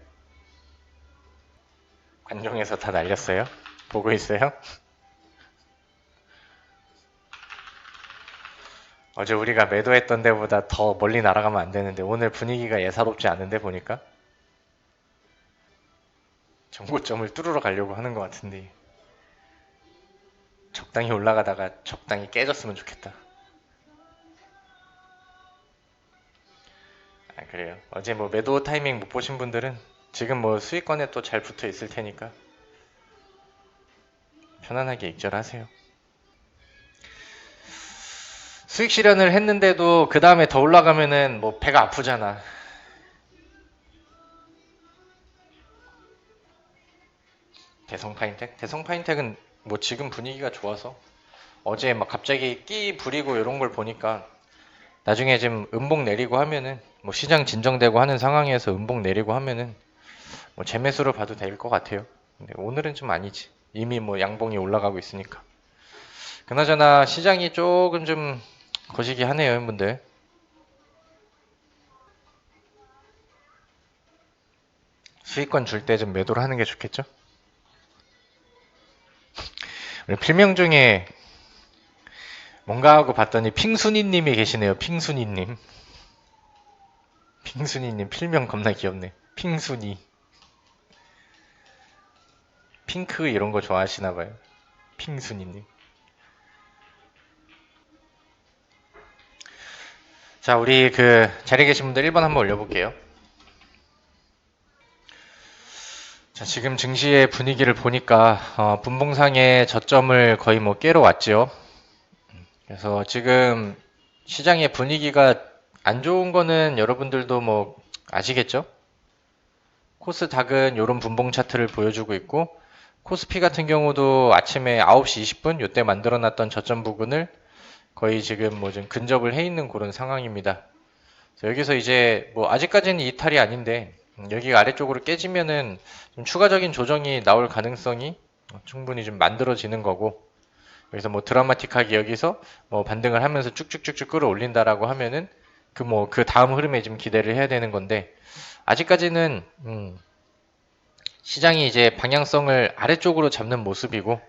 관종에서 다 날렸어요. 보고 있어요? 어제 우리가 매도했던 데보다 더 멀리 날아가면 안 되는데 오늘 분위기가 예사롭지 않은데 보니까 정고점을 뚫으러 가려고 하는 것 같은데 적당히 올라가다가 적당히 깨졌으면 좋겠다. 아, 그래요. 어제 뭐 매도 타이밍 못 보신 분들은 지금 뭐 수익권에 또 잘 붙어 있을 테니까 편안하게 익절하세요. 수익 실현을 했는데도 그 다음에 더 올라가면은 뭐 배가 아프잖아. 대성파인텍? 대성파인텍은 뭐 지금 분위기가 좋아서 어제 막 갑자기 끼 부리고 이런 걸 보니까 나중에 좀 음봉 내리고 하면은 뭐 시장 진정되고 하는 상황에서 음봉 내리고 하면은 뭐 재매수로 봐도 될 것 같아요. 근데 오늘은 좀 아니지. 이미 뭐 양봉이 올라가고 있으니까. 그나저나 시장이 조금 좀 거시기 하네요, 여러분들. 수익권 줄 때 좀 매도를 하는 게 좋겠죠? 우리 필명 중에 뭔가 하고 봤더니 핑순이님이 계시네요. 핑순이님. 핑순이님 필명 겁나 귀엽네. 핑순이. 핑크 이런 거 좋아하시나 봐요. 핑순이님. 자, 우리 그 자리에 계신 분들 1번 한번 올려볼게요. 자, 지금 증시의 분위기를 보니까 분봉상의 저점을 거의 뭐 깨러 왔죠. 그래서 지금 시장의 분위기가 안 좋은 거는 여러분들도 뭐 아시겠죠? 코스닥은 이런 분봉 차트를 보여주고 있고 코스피 같은 경우도 아침에 9시 20분 요때 만들어놨던 저점 부근을 거의 지금 뭐 좀 근접을 해 있는 그런 상황입니다. 여기서 이제 뭐 아직까지는 이탈이 아닌데 여기가 아래쪽으로 깨지면은 좀 추가적인 조정이 나올 가능성이 충분히 좀 만들어지는 거고 여기서 뭐 드라마틱하게 여기서 뭐 반등을 하면서 쭉쭉쭉쭉 끌어올린다라고 하면은 그 다음 흐름에 좀 기대를 해야 되는 건데 아직까지는 시장이 이제 방향성을 아래쪽으로 잡는 모습이고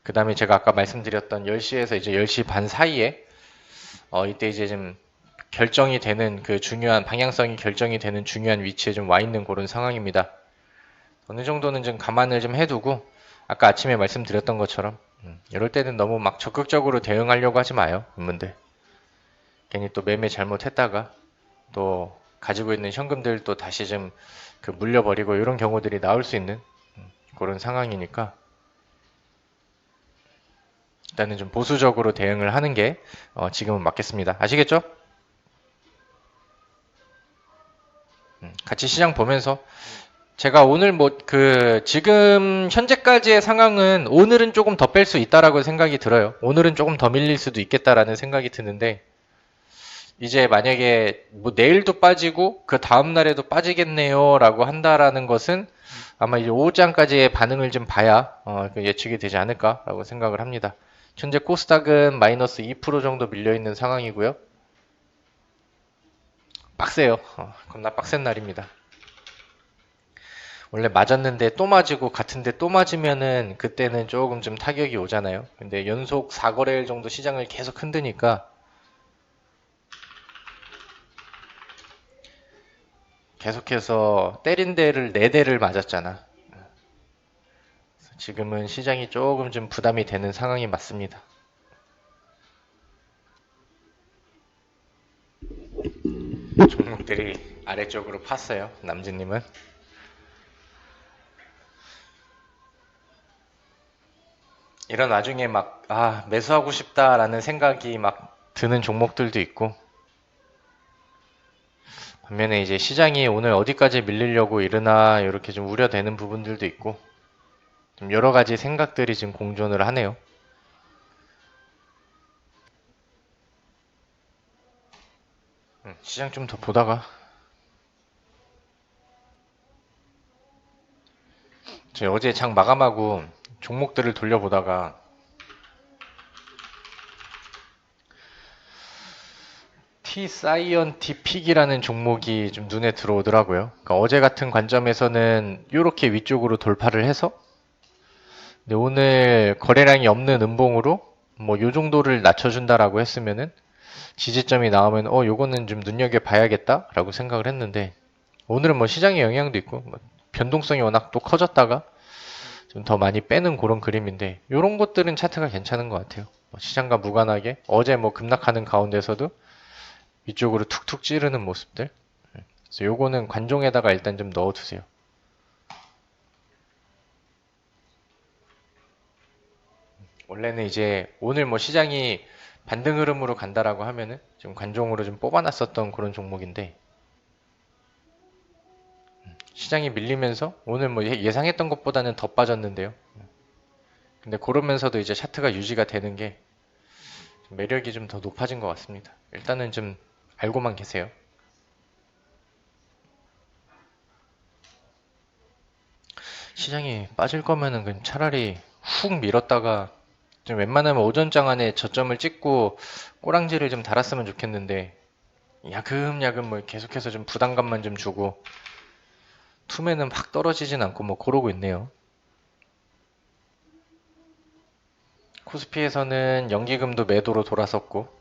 그 다음에 제가 아까 말씀드렸던 10시에서 이제 10시 반 사이에 이때 이제 좀 결정이 되는 그 중요한 방향성이 결정이 되는 중요한 위치에 좀 와 있는 그런 상황입니다. 어느 정도는 좀 감안을 좀 해두고 아까 아침에 말씀드렸던 것처럼 이럴 때는 너무 막 적극적으로 대응하려고 하지 마요, 여러분들. 괜히 또 매매 잘못했다가 또 가지고 있는 현금들 또 다시 좀 그 물려버리고 이런 경우들이 나올 수 있는 그런 상황이니까 일단은 좀 보수적으로 대응을 하는 게 지금은 맞겠습니다. 아시겠죠? 같이 시장 보면서 제가 오늘 뭐 지금 현재까지의 상황은 오늘은 조금 더 뺄 수 있다라고 생각이 들어요. 오늘은 조금 더 밀릴 수도 있겠다라는 생각이 드는데 이제 만약에 뭐 내일도 빠지고 그 다음 날에도 빠지겠네요라고 한다라는 것은 아마 이제 오후장까지의 반응을 좀 봐야 예측이 되지 않을까라고 생각을 합니다. 현재 코스닥은 마이너스 2% 정도 밀려 있는 상황이고요. 빡세요. 겁나 빡센 날입니다. 원래 맞았는데 또 맞고 같은데 또 맞으면은 그때는 조금 좀 타격이 오잖아요. 근데 연속 4거래일 정도 시장을 계속 흔드니까 계속해서 때린 데를 4대를 맞았잖아. 지금은 시장이 조금 좀 부담이 되는 상황이 맞습니다. 종목들이 아래쪽으로 팠어요. 남진님은. 이런 와중에 막 매수하고 싶다라는 생각이 막 드는 종목들도 있고 반면에 이제 시장이 오늘 어디까지 밀리려고 이러나 이렇게 좀 우려되는 부분들도 있고 좀 여러 가지 생각들이 지금 공존을 하네요. 시장 좀 더 보다가 제가 어제 장 마감하고 종목들을 돌려보다가 T사이언티픽이라는 종목이 좀 눈에 들어오더라고요. 그러니까 어제 같은 관점에서는 이렇게 위쪽으로 돌파를 해서 근데 오늘 거래량이 없는 음봉으로 뭐 요 정도를 낮춰준다라고 했으면은 지지점이 나오면 요거는 좀 눈여겨봐야겠다라고 생각을 했는데 오늘은 뭐 시장의 영향도 있고 뭐 변동성이 워낙 또 커졌다가 좀 더 많이 빼는 그런 그림인데 이런 것들은 차트가 괜찮은 것 같아요. 시장과 무관하게 어제 뭐 급락하는 가운데서도 위쪽으로 툭툭 찌르는 모습들. 그래서 요거는 관종에다가 일단 좀 넣어두세요. 원래는 이제 오늘 뭐 시장이 반등 흐름으로 간다라고 하면은 좀 관종으로 좀 뽑아놨었던 그런 종목인데 시장이 밀리면서 오늘 뭐 예상했던 것보다는 더 빠졌는데요. 근데 그러면서도 이제 차트가 유지가 되는 게 매력이 좀 더 높아진 것 같습니다. 일단은 좀 알고만 계세요. 시장이 빠질 거면은 그냥 차라리 훅 밀었다가 좀 웬만하면 오전장 안에 저점을 찍고 꼬랑지를 좀 달았으면 좋겠는데 야금야금 뭐 계속해서 좀 부담감만 좀 주고 투매는 막 떨어지진 않고 뭐 그러고 있네요. 코스피에서는 연기금도 매도로 돌아섰고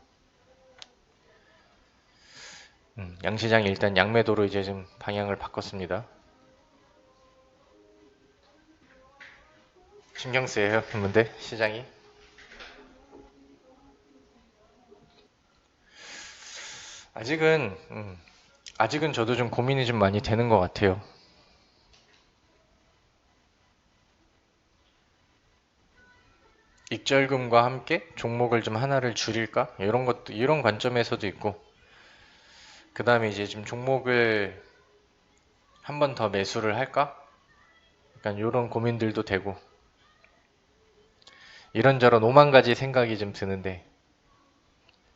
양시장이 일단 양매도로 이제 좀 방향을 바꿨습니다. 신경 쓰여요, 근데 시장이. 아직은 아직은 저도 좀 고민이 좀 많이 되는 것 같아요. 익절금과 함께 종목을 좀 하나를 줄일까? 이런 것도 이런 관점에서도 있고 그 다음에 이제 좀 종목을 한 번 더 매수를 할까? 약간 이런 고민들도 되고 이런저런 오만 가지 생각이 좀 드는데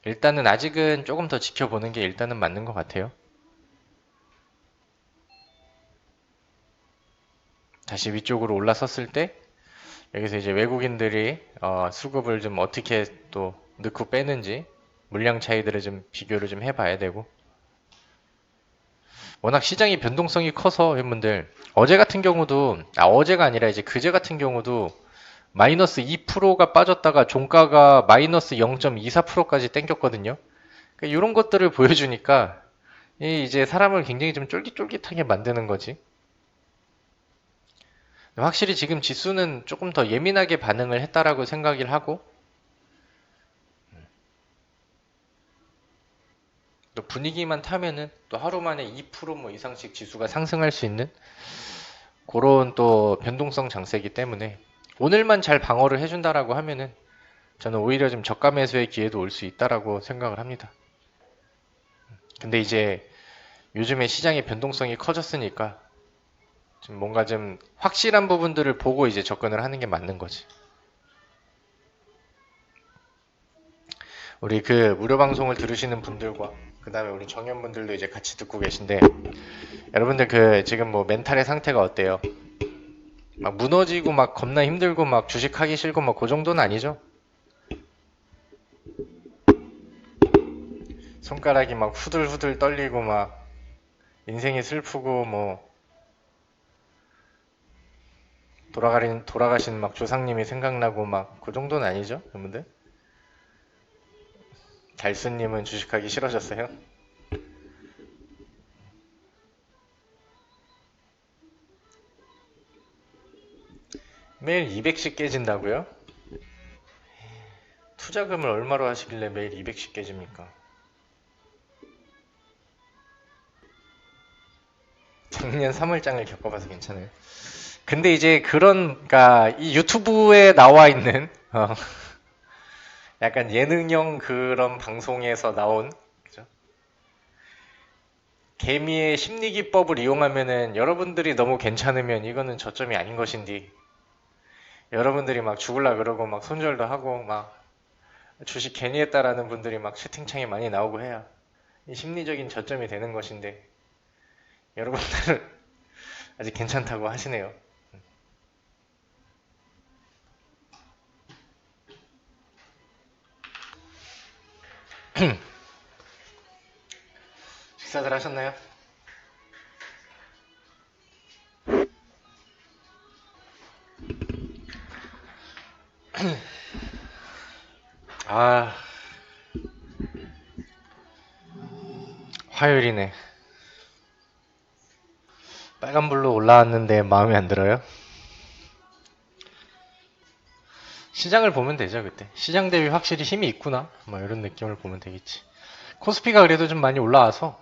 일단은 아직은 조금 더 지켜보는 게 일단은 맞는 것 같아요. 다시 위쪽으로 올라섰을 때 여기서 이제 외국인들이 수급을 좀 어떻게 또 넣고 빼는지 물량 차이들을 좀 비교를 좀 해봐야 되고 워낙 시장이 변동성이 커서 여러분들 어제 같은 경우도 어제가 아니라 이제 그제 같은 경우도 마이너스 2%가 빠졌다가 종가가 마이너스 0.24%까지 땡겼거든요. 그러니까 이런 것들을 보여주니까 이제 사람을 굉장히 좀 쫄깃쫄깃하게 만드는 거지. 확실히 지금 지수는 조금 더 예민하게 반응을 했다라고 생각을 하고 또 분위기만 타면은 또 하루 만에 2%뭐 이상씩 지수가 상승할 수 있는 그런 또 변동성 장세이기 때문에 오늘만 잘 방어를 해준다라고 하면은 저는 오히려 좀 저가 매수의 기회도 올 수 있다라고 생각을 합니다. 근데 이제 요즘에 시장의 변동성이 커졌으니까 좀 뭔가 좀 확실한 부분들을 보고 이제 접근을 하는 게 맞는 거지. 우리 그 무료 방송을 들으시는 분들과 그 다음에 우리 정연분들도 이제 같이 듣고 계신데 여러분들 그 지금 뭐 멘탈의 상태가 어때요? 막 무너지고 막 겁나 힘들고 막 주식하기 싫고 막 그 정도는 아니죠? 손가락이 막 후들후들 떨리고 막 인생이 슬프고 뭐 돌아가신 막 조상님이 생각나고 막 그 정도는 아니죠, 여러분들? 달수님은 주식하기 싫어졌어요? 매일 200씩 깨진다고요? 투자금을 얼마로 하시길래 매일 200씩 깨집니까? 작년 3월장을 겪어봐서 괜찮아요. 근데 이제 그러니까 이 유튜브에 나와 있는 약간 예능형 그런 방송에서 나온 그죠? 개미의 심리 기법을 이용하면은 여러분들이 너무 괜찮으면 이거는 저점이 아닌 것인지 여러분들이 막 죽을라 그러고 막 손절도 하고 막 주식 괜히 했다라는 분들이 막 채팅창에 많이 나오고 해야 이 심리적인 저점이 되는 것인데 여러분들은 아직 괜찮다고 하시네요. 식사들 하셨나요? 아, 화요일이네. 빨간불로 올라왔는데 마음에 안 들어요? 시장을 보면 되죠, 그때. 시장 대비 확실히 힘이 있구나. 뭐 이런 느낌을 보면 되겠지. 코스피가 그래도 좀 많이 올라와서,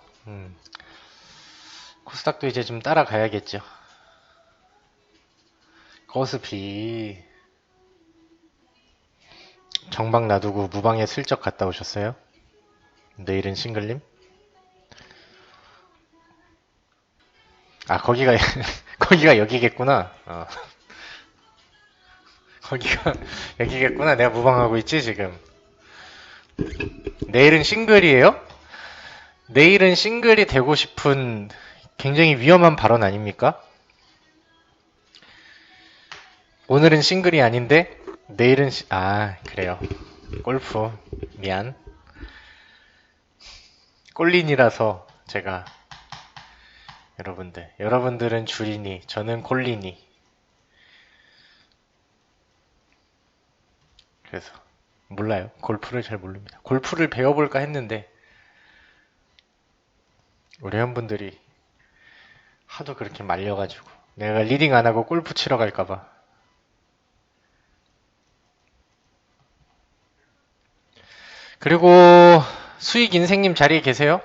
코스닥도 이제 좀 따라가야겠죠. 코스피. 정방 놔두고 무방에 슬쩍 갔다 오셨어요? 내일은 싱글님? 아, 거기가, 거기가 여기겠구나. 거기가 여기겠구나. 내가 무방하고 있지, 지금. 내일은 싱글이에요? 내일은 싱글이 되고 싶은 굉장히 위험한 발언 아닙니까? 오늘은 싱글이 아닌데, 내일은, 그래요. 골프. 미안. 꼴린이라서 제가, 여러분들은 줄이니, 저는 꼴리니. 그래서, 몰라요. 골프를 잘 모릅니다. 골프를 배워볼까 했는데, 우리 회원분들이 하도 그렇게 말려가지고, 내가 리딩 안 하고 골프 치러 갈까봐. 그리고, 수익 인생님 자리에 계세요?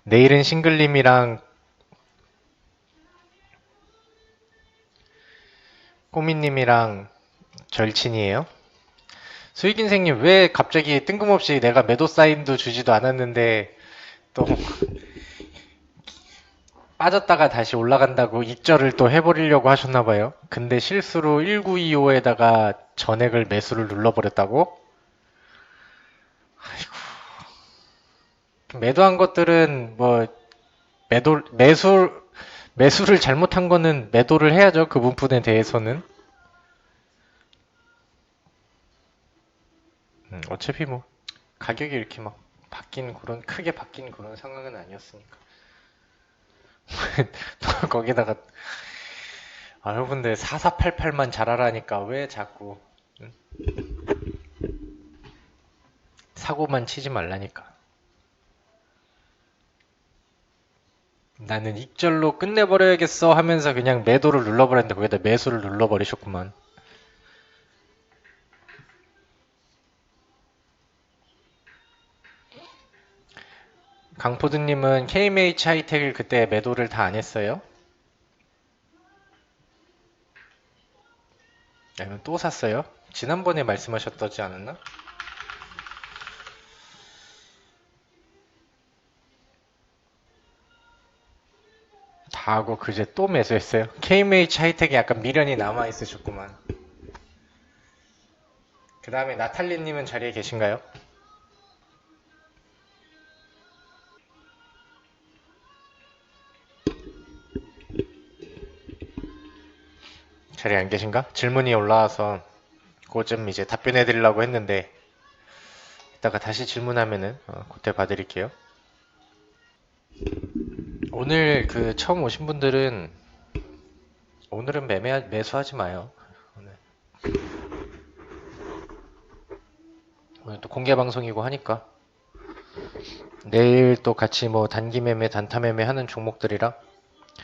내일은 싱글님이랑 꼬미님이랑 절친이에요? 수익인생님 왜 갑자기 뜬금없이 내가 매도 사인도 주지도 않았는데 또 빠졌다가 다시 올라간다고 익절을 또 해버리려고 하셨나봐요. 근데 실수로 1925에다가 전액을 매수를 눌러버렸다고? 매도한 것들은 뭐 매수를 잘못한 거는 매도를 해야죠. 그 부분에 대해서는. 어차피 뭐 가격이 이렇게 막 크게 바뀐 그런 상황은 아니었으니까. 또 거기다가 여러분들 4488만 잘하라니까 왜 자꾸 사고만 치지 말라니까. 나는 익절로 끝내버려야겠어 하면서 그냥 매도를 눌러버렸는데 거기다 매수를 눌러버리셨구만. 강포드님은 KMH 하이텍을 그때 매도를 다 안 했어요? 아니면 또 샀어요? 지난번에 말씀하셨다지 않았나? 다 하고 그제 또 매수했어요. KMH 하이텍에 약간 미련이 남아있으셨구만. 그 다음에 나탈리님은 자리에 계신가요? 자리에 안 계신가? 질문이 올라와서 그거 좀 이제 답변해 드리려고 했는데 이따가 다시 질문하면은 그때 봐드릴게요. 오늘 그 처음 오신 분들은 오늘은 매수하지 마요. 오늘 또 공개 방송이고 하니까 내일 또 같이 뭐 단기 매매, 단타 매매 하는 종목들이랑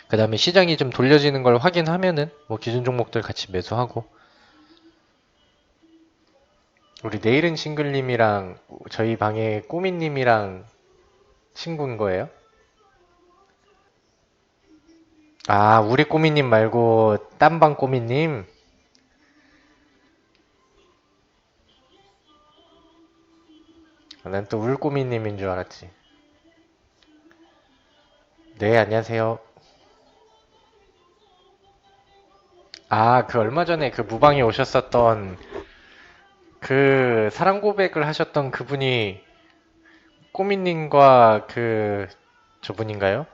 그 다음에 시장이 좀 돌려지는 걸 확인하면은 뭐 기준 종목들 같이 매수하고 우리 내일은 싱글님이랑 저희 방에 꼬미님이랑 친구인 거예요? 우리 꼬미님 말고 딴 방 꼬미님? 난 또 울 꼬미님인 줄 알았지. 네, 안녕하세요. 그 얼마 전에 그 무방에 오셨었던 그 사랑 고백을 하셨던 그분이 꼬미님과 그 저분인가요?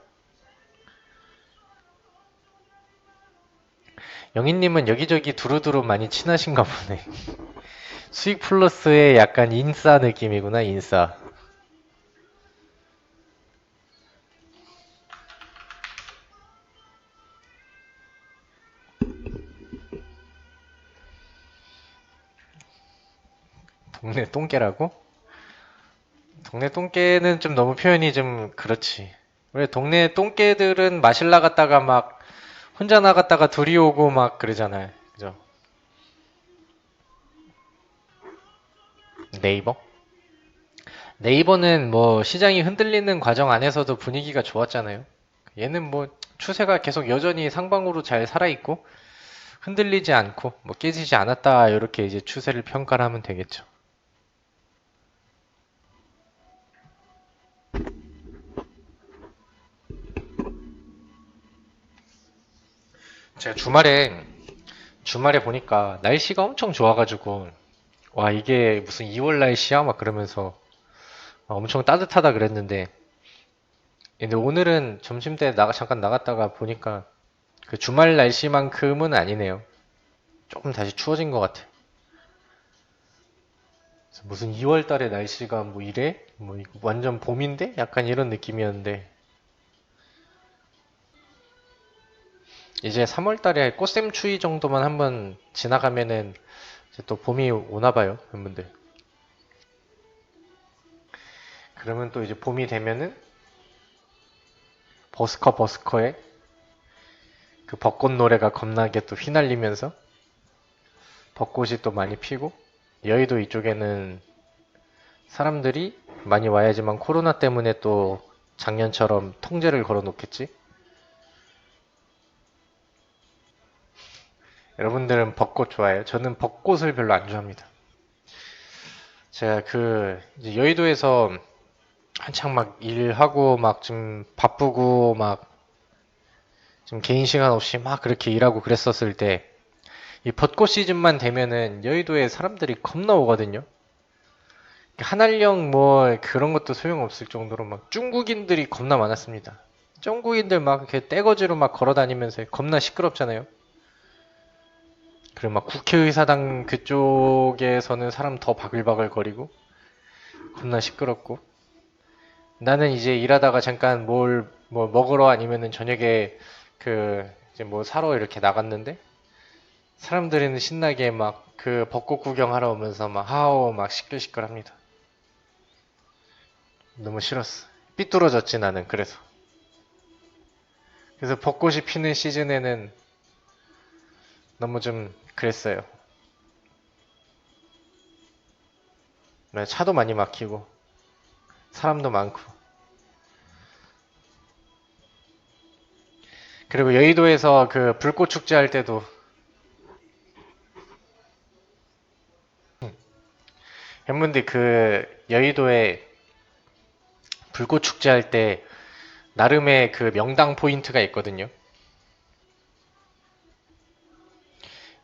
영희님은 여기저기 두루두루 많이 친하신가 보네. 수익 플러스의 약간 인싸 느낌이구나, 인싸. 동네 똥개라고? 동네 똥개는 좀 너무 표현이 좀 그렇지. 왜 동네 똥개들은 마실 나갔다가 막 혼자 나갔다가 둘이 오고 막 그러잖아요. 그죠? 네이버? 네이버는 뭐 시장이 흔들리는 과정 안에서도 분위기가 좋았잖아요. 얘는 뭐 추세가 계속 여전히 상방으로 잘 살아있고 흔들리지 않고 뭐 깨지지 않았다 이렇게 이제 추세를 평가를 하면 되겠죠. 제가 주말에 보니까 날씨가 엄청 좋아가지고 와 이게 무슨 2월 날씨야 막 그러면서 엄청 따뜻하다 그랬는데 근데 오늘은 점심때 잠깐 나갔다가 보니까 그 주말 날씨만큼은 아니네요. 조금 다시 추워진 것 같아. 그래서 무슨 2월 달에 날씨가 뭐 이래? 뭐 이거 완전 봄인데? 약간 이런 느낌이었는데 이제 3월 달에 꽃샘 추위 정도만 한번 지나가면은 이제 또 봄이 오나 봐요, 팬분들. 그러면 또 이제 봄이 되면은 버스커의 그 벚꽃 노래가 겁나게 또 휘날리면서 벚꽃이 또 많이 피고 여의도 이쪽에는 사람들이 많이 와야지만 코로나 때문에 또 작년처럼 통제를 걸어 놓겠지? 여러분들은 벚꽃 좋아해요? 저는 벚꽃을 별로 안 좋아합니다. 제가 그 이제 여의도에서 한창 막 일하고 막 좀 바쁘고 막 좀 개인 시간 없이 막 그렇게 일하고 그랬었을 때 이 벚꽃 시즌만 되면은 여의도에 사람들이 겁나 오거든요. 한알령 뭐 그런 것도 소용없을 정도로 막 중국인들이 겁나 많았습니다. 중국인들 막 이렇게 떼거지로 막 걸어 다니면서 겁나 시끄럽잖아요. 그리고 막 국회의사당 그쪽에서는 사람 더 바글바글 거리고 겁나 시끄럽고 나는 이제 일하다가 잠깐 뭘 뭐 먹으러 아니면은 저녁에 그 이제 뭐 사러 이렇게 나갔는데 사람들은 신나게 막 그 벚꽃 구경하러 오면서 막 하오 막 시끌시끌합니다. 너무 싫었어. 삐뚤어졌지 나는 그래서. 그래서 벚꽃이 피는 시즌에는 너무 좀 그랬어요. 네, 차도 많이 막히고 사람도 많고 그리고 여의도에서 그 불꽃 축제 할 때도 팬분들 그 여의도에 불꽃 축제 할 때 나름의 그 명당 포인트가 있거든요.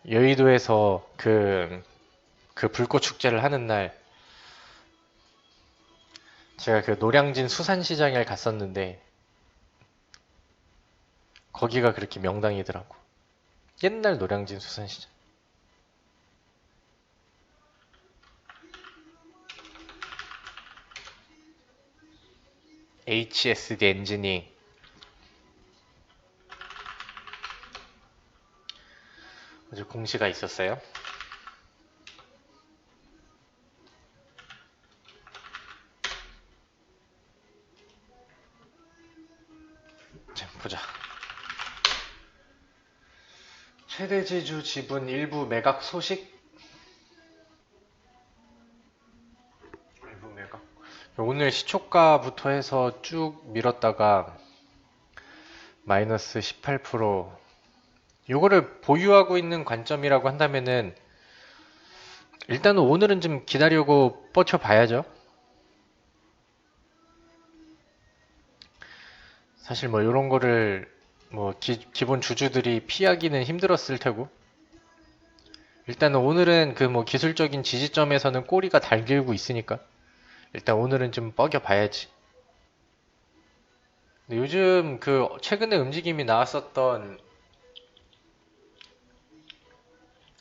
여의도에서 그 불꽃 축제를 하는 날 제가 그 노량진 수산시장에 갔었는데 거기가 그렇게 명당이더라고. 옛날 노량진 수산시장. HSD 엔진이 어제 공시가 있었어요. 자, 보자. 최대지주 지분 일부 매각 소식? 일부 매각. 오늘 시초가부터 해서 쭉 밀었다가 마이너스 18%. 요거를 보유하고 있는 관점이라고 한다면은 일단은 오늘은 좀 기다리고 버텨봐야죠. 사실 뭐 이런 거를 뭐 기본 주주들이 피하기는 힘들었을 테고 일단은 오늘은 그 뭐 기술적인 지지점에서는 꼬리가 달길고 있으니까 일단 오늘은 좀 뻐겨봐야지. 근데 요즘 그 최근에 움직임이 나왔었던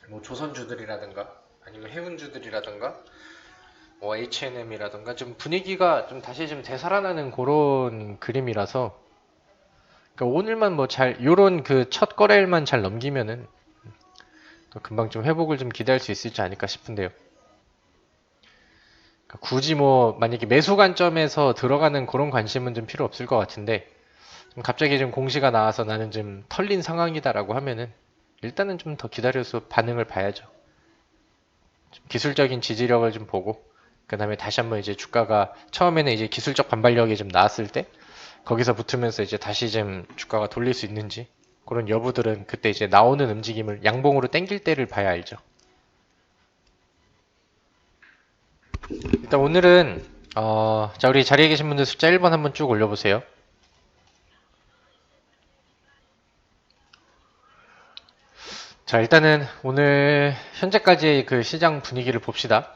뭐 조선주들이라든가 아니면 해운주들이라든가 뭐 H&M이라든가 좀 분위기가 좀 다시 좀 되살아나는 그런 그림이라서 그러니까 오늘만 뭐 잘 요런 그 첫 거래일만 잘 넘기면은 또 금방 좀 회복을 좀 기대할 수 있을지 않을까 싶은데요. 그러니까 굳이 뭐 만약에 매수 관점에서 들어가는 그런 관심은 좀 필요 없을 것 같은데 좀 갑자기 좀 공시가 나와서 나는 좀 털린 상황이다라고 하면은 일단은 좀 더 기다려서 반응을 봐야죠. 좀 기술적인 지지력을 좀 보고 그 다음에 다시 한번 이제 주가가 처음에는 이제 기술적 반발력이 좀 나왔을 때 거기서 붙으면서 이제 다시 좀 주가가 돌릴 수 있는지 그런 여부들은 그때 이제 나오는 움직임을 양봉으로 땡길 때를 봐야 알죠. 일단 오늘은 자 우리 자리에 계신 분들 숫자 1번 한번 쭉 올려보세요. 자 일단은 오늘 현재까지의 그 시장 분위기를 봅시다.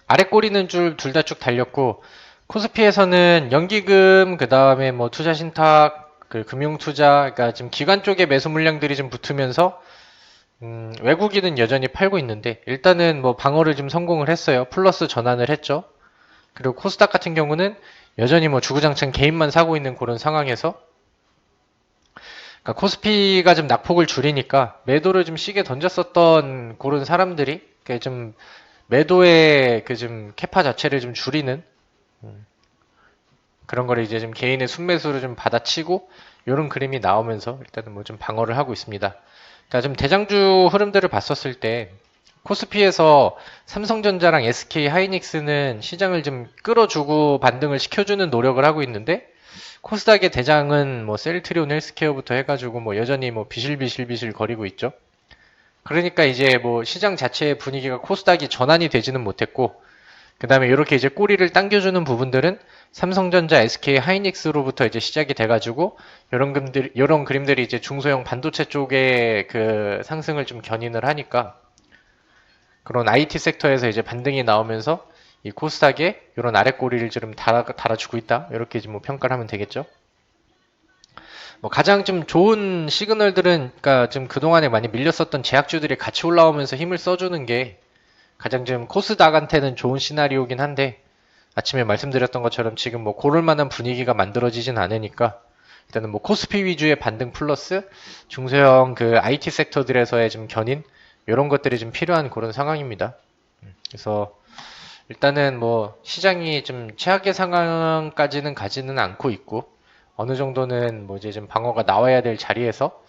아래 꼬리는 줄 둘 다 쭉 달렸고 코스피에서는 연기금 그 다음에 뭐 투자신탁 그 금융투자 그러니까 지금 기관 쪽에 매수 물량들이 좀 붙으면서 외국인은 여전히 팔고 있는데 일단은 뭐 방어를 좀 성공을 했어요. 플러스 전환을 했죠. 그리고 코스닥 같은 경우는 여전히 뭐 주구장창 개인만 사고 있는 그런 상황에서 그러니까 코스피가 좀 낙폭을 줄이니까 매도를 좀 시게 던졌었던 그런 사람들이 좀 매도의 그 좀 캐파 자체를 좀 줄이는 그런 거를 이제 좀 개인의 순매수를 좀 받아치고 이런 그림이 나오면서 일단은 뭐 좀 방어를 하고 있습니다. 그러니까 좀 대장주 흐름들을 봤었을 때 코스피에서 삼성전자랑 SK 하이닉스는 시장을 좀 끌어주고 반등을 시켜주는 노력을 하고 있는데 코스닥의 대장은 뭐 셀트리온 헬스케어부터 해가지고 뭐 여전히 뭐 비실비실비실 거리고 있죠. 그러니까 이제 뭐 시장 자체의 분위기가 코스닥이 전환이 되지는 못했고 그 다음에 이렇게 이제 꼬리를 당겨주는 부분들은 삼성전자, SK 하이닉스로부터 이제 시작이 돼가지고 이런 그림들이 이제 중소형 반도체 쪽에 그 상승을 좀 견인을 하니까 그런 IT 섹터에서 이제 반등이 나오면서 이 코스닥에 이런 아래 꼬리를 좀 달아주고 있다 이렇게 뭐 평가를 하면 되겠죠. 뭐 가장 좀 좋은 시그널들은 그러니까 좀 그동안에 많이 밀렸었던 제약주들이 같이 올라오면서 힘을 써주는 게 가장 좀 코스닥한테는 좋은 시나리오긴 한데 아침에 말씀드렸던 것처럼 지금 뭐 고를 만한 분위기가 만들어지진 않으니까 일단은 뭐 코스피 위주의 반등 플러스 중소형 그 IT 섹터들에서의 좀 견인 이런 것들이 좀 필요한 그런 상황입니다. 그래서 일단은 뭐 시장이 좀 최악의 상황까지는 가지는 않고 있고 어느 정도는 뭐 이제 좀 방어가 나와야 될 자리에서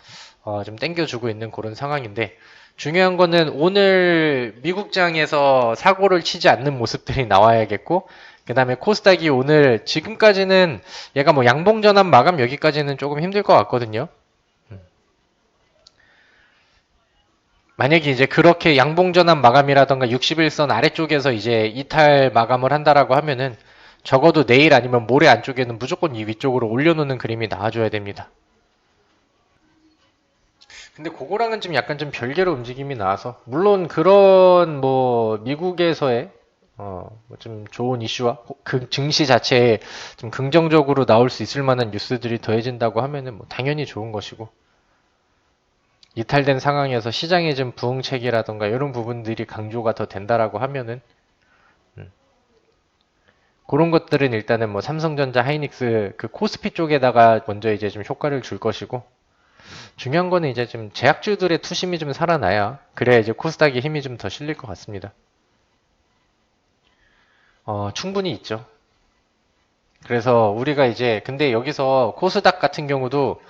좀 땡겨주고 있는 그런 상황인데 중요한 거는 오늘 미국장에서 사고를 치지 않는 모습들이 나와야겠고 그 다음에 코스닥이 오늘 지금까지는 얘가 뭐 양봉전환 마감 여기까지는 조금 힘들 것 같거든요. 만약에 이제 그렇게 양봉전환 마감이라던가 61선 아래쪽에서 이제 이탈 마감을 한다라고 하면은 적어도 내일 아니면 모레 안쪽에는 무조건 이 위쪽으로 올려놓는 그림이 나와줘야 됩니다. 근데 그거랑은 좀 약간 좀 별개로 움직임이 나와서 물론 그런 뭐 미국에서의 뭐좀 좋은 이슈와 그 증시 자체에 좀 긍정적으로 나올 수 있을 만한 뉴스들이 더해진다고 하면은 뭐 당연히 좋은 것이고 이탈된 상황에서 시장의 좀 부응책이라던가 이런 부분들이 강조가 더 된다라고 하면은 그런 것들은 일단은 뭐 삼성전자, 하이닉스 그 코스피 쪽에다가 먼저 이제 좀 효과를 줄 것이고 중요한 거는 이제 좀 제약주들의 투심이 좀 살아나야 그래야 이제 코스닥의 힘이 좀 더 실릴 것 같습니다. 충분히 있죠. 그래서 우리가 이제 근데 여기서 코스닥 같은 경우도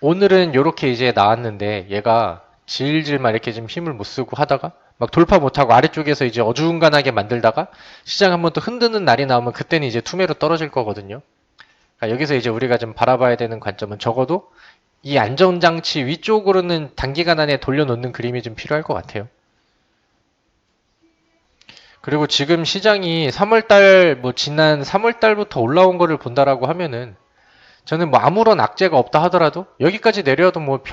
오늘은 이렇게 이제 나왔는데 얘가 질질 막 이렇게 좀 힘을 못 쓰고 하다가 막 돌파 못하고 아래쪽에서 이제 어중간하게 만들다가 시장 한번 또 흔드는 날이 나오면 그때는 이제 투매로 떨어질 거거든요. 그러니까 여기서 이제 우리가 좀 바라봐야 되는 관점은 적어도 이 안전장치 위쪽으로는 단기간 안에 돌려놓는 그림이 좀 필요할 것 같아요. 그리고 지금 시장이 3월달, 뭐 지난 3월달부터 올라온 거를 본다라고 하면은 저는 뭐 아무런 악재가 없다 하더라도 여기까지 내려도 뭐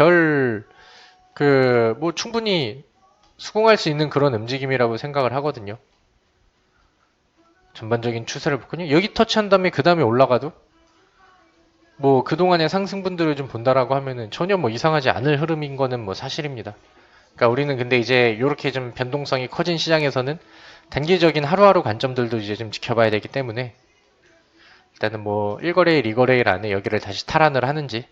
뭐 충분히 수긍할 수 있는 그런 움직임이라고 생각을 하거든요. 전반적인 추세를 보거든요. 여기 터치한 다음에 그 다음에 올라가도 뭐 그동안의 상승분들을 좀 본다라고 하면은 전혀 뭐 이상하지 않을 흐름인 거는 뭐 사실입니다. 그러니까 우리는 근데 이제 이렇게 좀 변동성이 커진 시장에서는 단기적인 하루하루 관점들도 이제 좀 지켜봐야 되기 때문에 일단은 뭐 1거래일, 2거래일 안에 여기를 다시 탈환을 하는지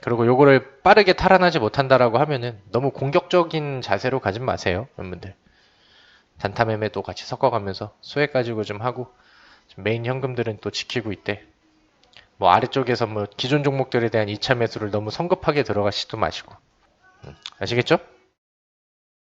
그리고 요거를 빠르게 탈환하지 못한다라고 하면은 너무 공격적인 자세로 가진 마세요, 여러분들. 단타 매매도 같이 섞어가면서 소액 가지고 좀 하고 좀 메인 현금들은 또 지키고 있대. 뭐 아래쪽에서 뭐 기존 종목들에 대한 2차 매수를 너무 성급하게 들어가시도 마시고. 아시겠죠?